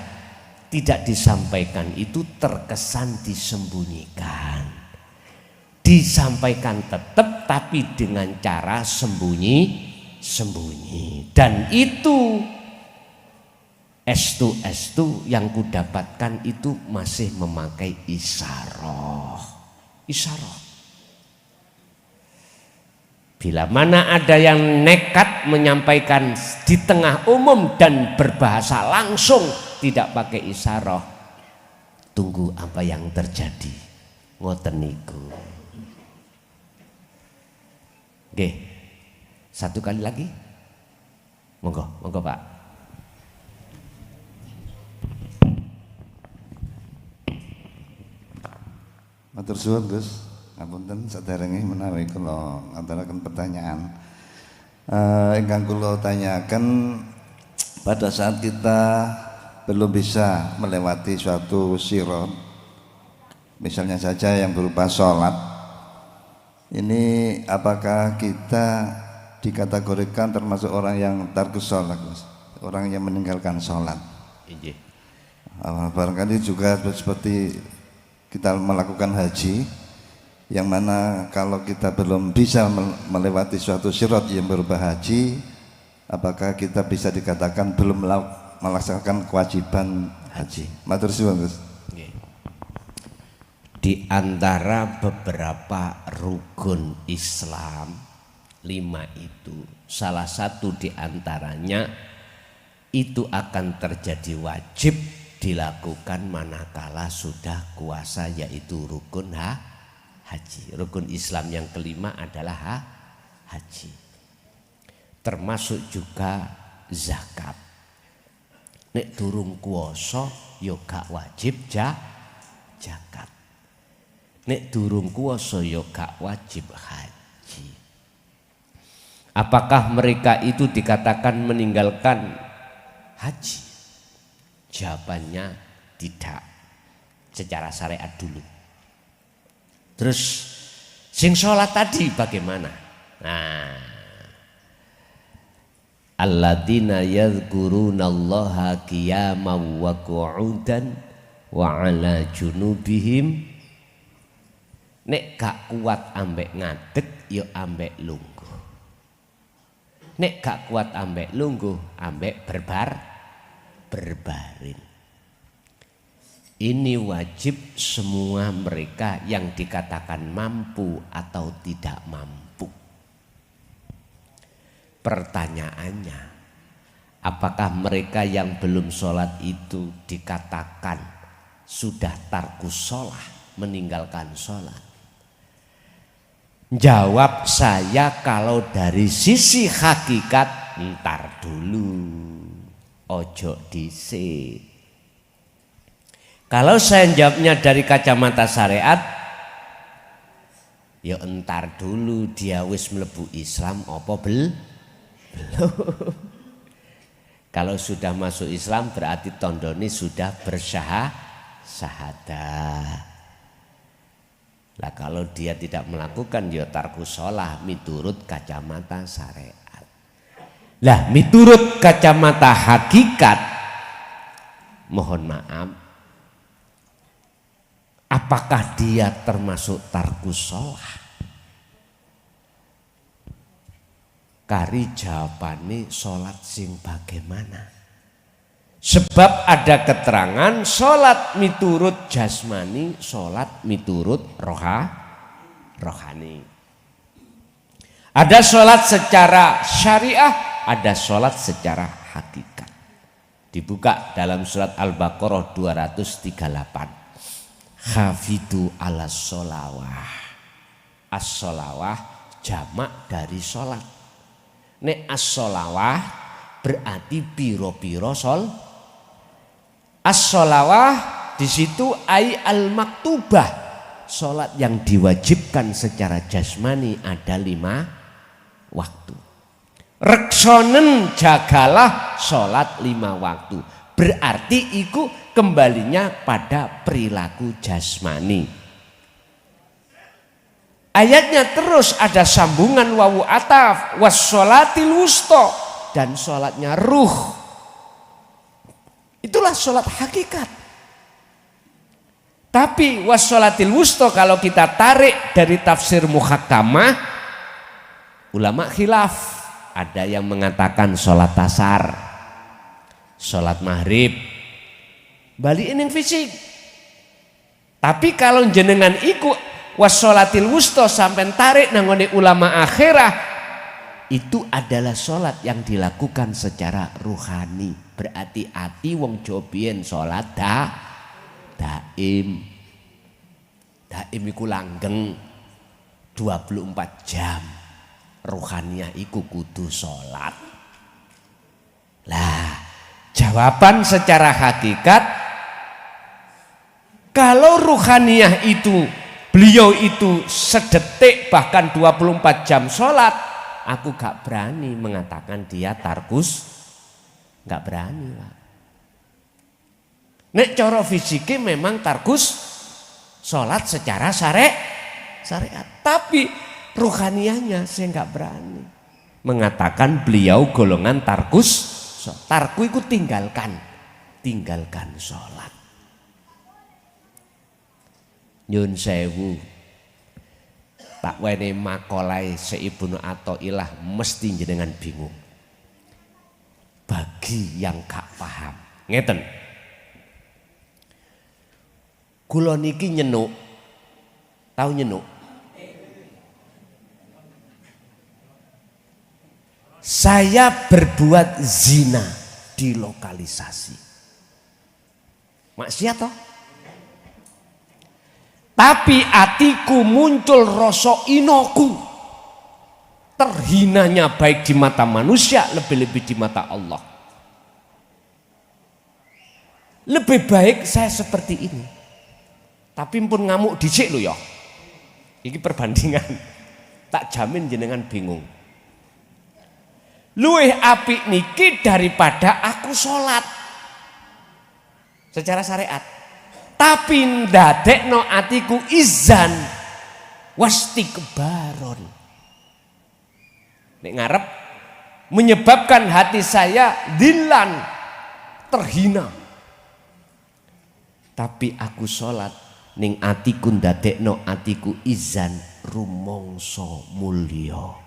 tidak disampaikan itu terkesan disembunyikan. Disampaikan tetap tapi dengan cara sembunyi. Dan itu estu yang kudapatkan itu masih memakai isyarah. Bila mana ada yang nekat menyampaikan di tengah umum dan berbahasa langsung tidak pakai isyarah, tunggu apa yang terjadi. Ngoten niku. Oke, satu kali lagi. Monggo Pak. Matur suwun Gus, Ngapunten saderenge menawi kula ngaturaken pertanyaan. Ingkang kula tanyakan, pada saat kita belum bisa melewati suatu sirat, misalnya saja yang berupa sholat, ini apakah kita dikategorikan termasuk orang yang tarkus sholat, orang yang meninggalkan sholat? Barangkali juga seperti kita melakukan haji, yang mana kalau kita belum bisa melewati suatu sirat yang berupa haji, apakah kita bisa dikatakan belum melaksanakan kewajiban haji? Matur suwun, Gus. Di antara beberapa rukun Islam 5 itu, salah satu di antaranya itu akan terjadi wajib dilakukan manakala sudah kuasa, yaitu rukun haji. Rukun Islam yang kelima adalah haji. Termasuk juga zakat. Nek durung kuasa ya gak wajib zakat. Nek durung kuasa ya gak wajib haji. Apakah mereka itu dikatakan meninggalkan haji? Jawabannya tidak, secara syariat dulu. Terus sing sholat tadi bagaimana? Nah, alladzina yadhkurunallaha qiyaman wa qu'udan wa ala junubihim. Nek gak kuat ambek ngadeg ya ambek lungguh. Nek gak kuat ambek lungguh ambek berbaring. Ini wajib semua mereka yang dikatakan mampu atau tidak mampu. Pertanyaannya, apakah mereka yang belum sholat itu dikatakan sudah tarkus sholah, meninggalkan sholat? Jawab saya, kalau dari sisi hakikat, ntar dulu, ojo dhisik. Kalau saya jawabnya dari kacamata syariat, ya entar dulu, dia wis mlebu Islam apa belum? Kalau sudah masuk Islam berarti tondone sudah bersyahadah. Lah kalau dia tidak melakukan ya tarkus sholah miturut kacamata syariat. Lah miturut kacamata hakikat, mohon maaf, apakah dia termasuk tarkus sholah? Kari jawabane sholat sing bagaimana? Sebab ada keterangan sholat miturut jasmani, sholat miturut rohani. Ada sholat secara syariah, ada sholat secara hakikat. Dibuka dalam surat Al-Baqarah 238. Hafidu ala sholawah. As-sholawah jamak dari sholat. Nek as-sholawah berarti piro-piro as-sholawah di situ ai al-maktubah, sholat yang diwajibkan secara jasmani ada 5 waktu. Reksonen jagalah sholat 5 waktu. Berarti itu kembalinya pada perilaku jasmani. Ayatnya terus ada sambungan wawu ataf wassolatil wusta, dan sholatnya ruh. Itulah sholat hakikat. Tapi wassolatil wusta kalau kita tarik dari tafsir muhakkamah, ulama khilaf. Ada yang mengatakan sholat asar, sholat maghrib, balikin yang fisik. Tapi kalau jenengan iku wassolatil wusta sampai tarik nangone ulama akhirah, itu adalah sholat yang dilakukan secara ruhani. Berarti ati wong jobien sholat daim. Daim iku langgeng 24 jam. Ruhaniah iku kudu sholat. Lah, jawaban secara hakikat, kalau ruhaniah itu beliau itu sedetik bahkan 24 jam sholat, aku gak berani mengatakan dia tarkus, gak berani Pak. Nek cara fisiknya memang tarkus sholat secara syariat, tapi ruhaniahnya saya gak berani mengatakan beliau golongan tarkus. Tarku itu tinggalkan sholat. Nyun sewu, tak wene makolai Ibnu Athaillah mesti jenengan bingung. Bagi yang gak paham, ngeten. Kula niki nyenuk, tahu nyenuk? Saya berbuat zina di lokalisasi. Maksiat toh? Tapi atiku muncul rasa inoku. Terhinanya baik di mata manusia, lebih-lebih di mata Allah. Lebih baik saya seperti ini. Tapi pun ngamuk dicik lho ya. Ini perbandingan. Tak jamin jenengan bingung. Luwih apik niki daripada aku sholat secara syariat. Tapi ndadekno atiku izan wastikbaron. Nek ngarep menyebabkan hati saya dilan, terhina. Tapi aku sholat ning atiku ndadekno atiku izan rumangsa mulya.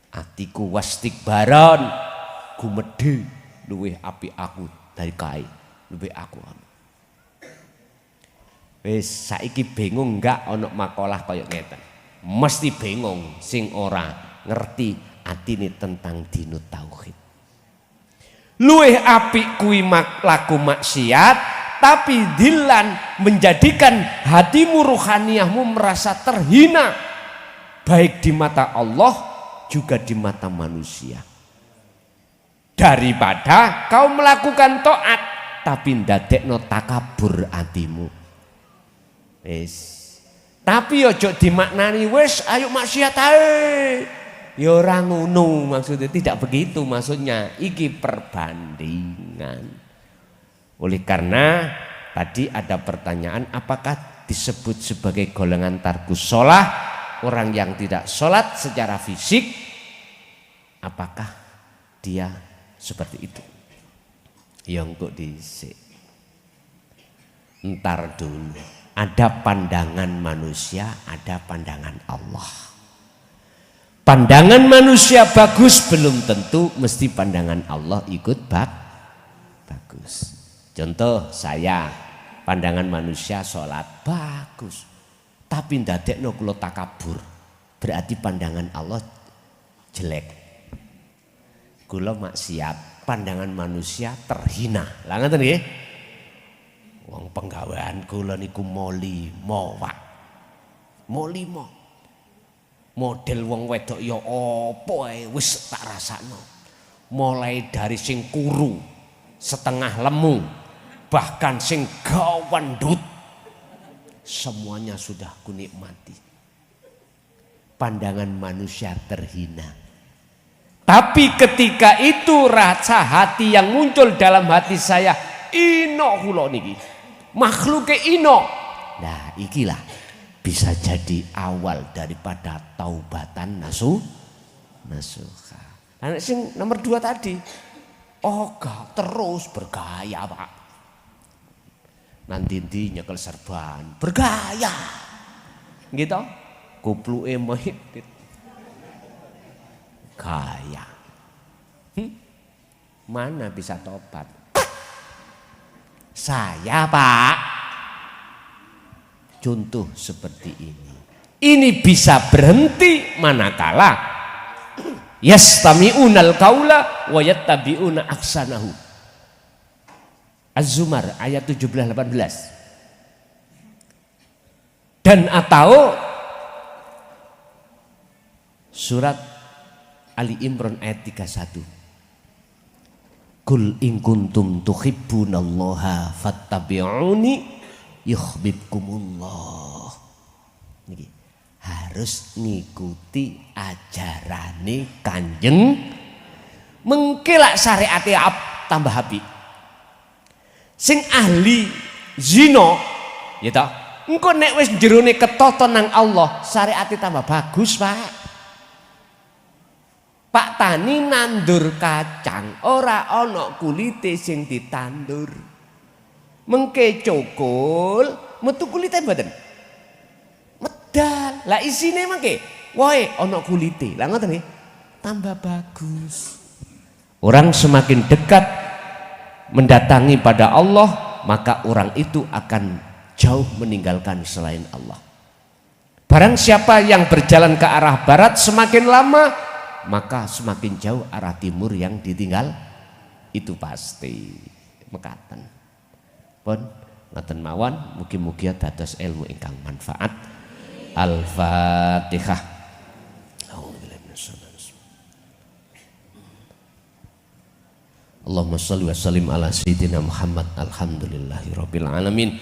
Atiku wastikbaron, gumedhe luwih apik aku dari kae, luwih aku. Wis saiki bingung enggak ana makalah kaya ngeten. Mesti bingung sing ora ngerti atine tentang dinut tauhid. Luwih apik kuwi laku maksiat tapi dilan menjadikan hatimu ruhaniyahmu merasa terhina baik di mata Allah juga di mata manusia. Daripada kau melakukan taat tapi ndadekno takabur atimu. Wis. Tapi ojo dimaknani wis ayo maksiat ae. Ya ora ngono maksudnya, tidak begitu maksudnya. Iki perbandingan. Oleh karena tadi ada pertanyaan apakah disebut sebagai golongan tarkus shalah orang yang tidak sholat secara fisik, apakah dia seperti itu? Yang kok disik. Entar dulu. Ada pandangan manusia, ada pandangan Allah. Pandangan manusia bagus belum tentu mesti pandangan Allah ikut bagus. Contoh saya, pandangan manusia sholat bagus. Tapi ndadekno kula takabur, berarti pandangan Allah jelek. Kula maksiat, pandangan manusia terhina. Lah ngoten nggih. Wong penggawean kula niku moli mowak. Moli mo. Model wong wedok ya apa ae wis tak rasakno. Mulai dari sing kuru, setengah lemu, bahkan sing gawandut. Semuanya sudah kunikmati. Pandangan manusia terhina. Tapi ketika itu rasa hati yang muncul dalam hati saya, ino kula niki. Makhluke ino. Nah, ikilah bisa jadi awal daripada taubatan nasuha. Nah, sing nomor 2 tadi, gak terus bergaya, Pak. Nanti nyekel serban bergaya gitu kupluke mehit gaya mana bisa tobat saya Pak contoh seperti ini bisa berhenti manakala yastami'unal qaula wa yattabi'una ahsanahu. Az-Zumar ayat 17-18. Dan atau surat Ali Imran ayat 31. Kul in kuntum tuhibbunallaha fattabi'uni yuhibbukumullah. Niki harus ngikuti ajarane Kanjeng. Mengke lak syariate tambah apik. Sing ahli zina ya ta, engko nek wis jerone ketoton nang Allah, syariate tambah bagus, Pak. Pak Tani nandur kacang ora ana kulite sing ditandur. Mengke cokul metu kulite mboten? Medal. Lah isine mengke wae ana kulite. Lah ngoten nggih. Tambah bagus. Orang semakin dekat mendatangi pada Allah, maka orang itu akan jauh meninggalkan selain Allah. Barang siapa yang berjalan ke arah barat semakin lama, maka semakin jauh arah timur yang ditinggal. Itu pasti mekaten. Pun ngoten mawon, mugi-mugi dados ilmu ingkang manfaat. Al-Fatihah. Allahumma shalli wa sallim ala sayyidina Muhammad. Alhamdulillahi rabbil alamin.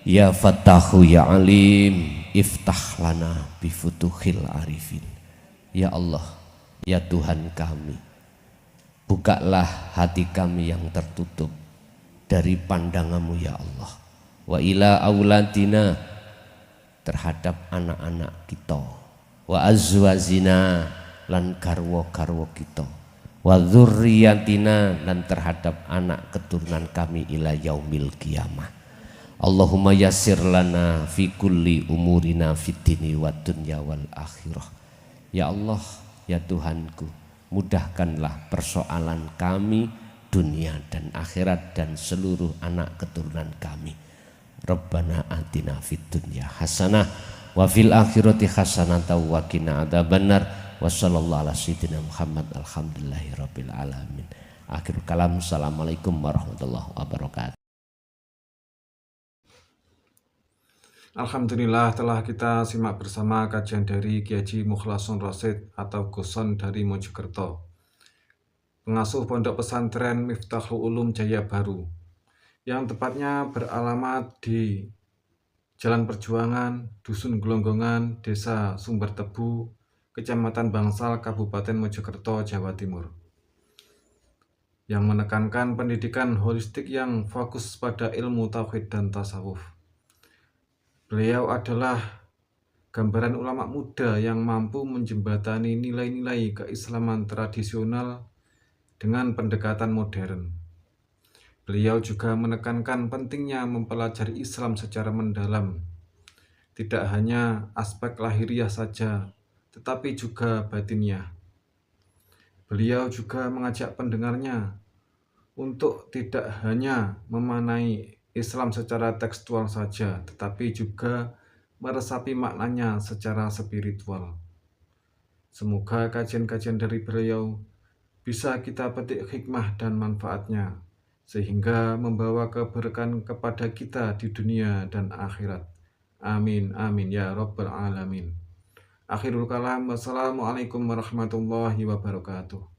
Ya Fattahu ya Alim, iftah lana bifutuhil arifin. Ya Allah, ya Tuhan kami, bukalah hati kami yang tertutup dari pandanganmu ya Allah. Wa ila auladina, terhadap anak-anak kita. Wa azwazina, lan garwa-garwa kita. Wa dzurriyyatina, lan terhadap anak keturunan kami ila yaumil qiyamah. Allahumma yassir lana fi kulli umurina fid dini wad dunya wal akhirah. Ya Allah, ya Tuhanku, mudahkanlah persoalan kami dunia dan akhirat dan seluruh anak keturunan kami. Rabbana atina fid dunya hasanah wa fil akhirati hasanah wa qina adzabannar. Wa sallallahu ala sayyidina Muhammad. Alhamdulillahi rabbil alamin. Akhir kalam. Assalamualaikum warahmatullahi wabarakatuh. Alhamdulillah, telah kita simak bersama kajian dari Kiai Haji Mukhlason Rasyid atau Guson dari Mojokerto, pengasuh Pondok Pesantren Miftahul Ulum Jaya Baru, yang tepatnya beralamat di Jalan Perjuangan, Dusun Gelonggongan, Desa Sumber Tebu, Kecamatan Bangsal, Kabupaten Mojokerto, Jawa Timur, yang menekankan pendidikan holistik yang fokus pada ilmu tauhid dan tasawuf. Beliau adalah gambaran ulama muda yang mampu menjembatani nilai-nilai keislaman tradisional dengan pendekatan modern. Beliau juga menekankan pentingnya mempelajari Islam secara mendalam, tidak hanya aspek lahiriah saja, tetapi juga batinnya. Beliau juga mengajak pendengarnya untuk tidak hanya memanai Islam secara tekstual saja, tetapi juga meresapi maknanya secara spiritual. Semoga kajian-kajian dari beliau bisa kita petik hikmah dan manfaatnya, sehingga membawa keberkahan kepada kita di dunia dan akhirat. Amin, amin, ya Rabbal Alamin. Akhirul kalam, wassalamualaikum warahmatullahi wabarakatuh.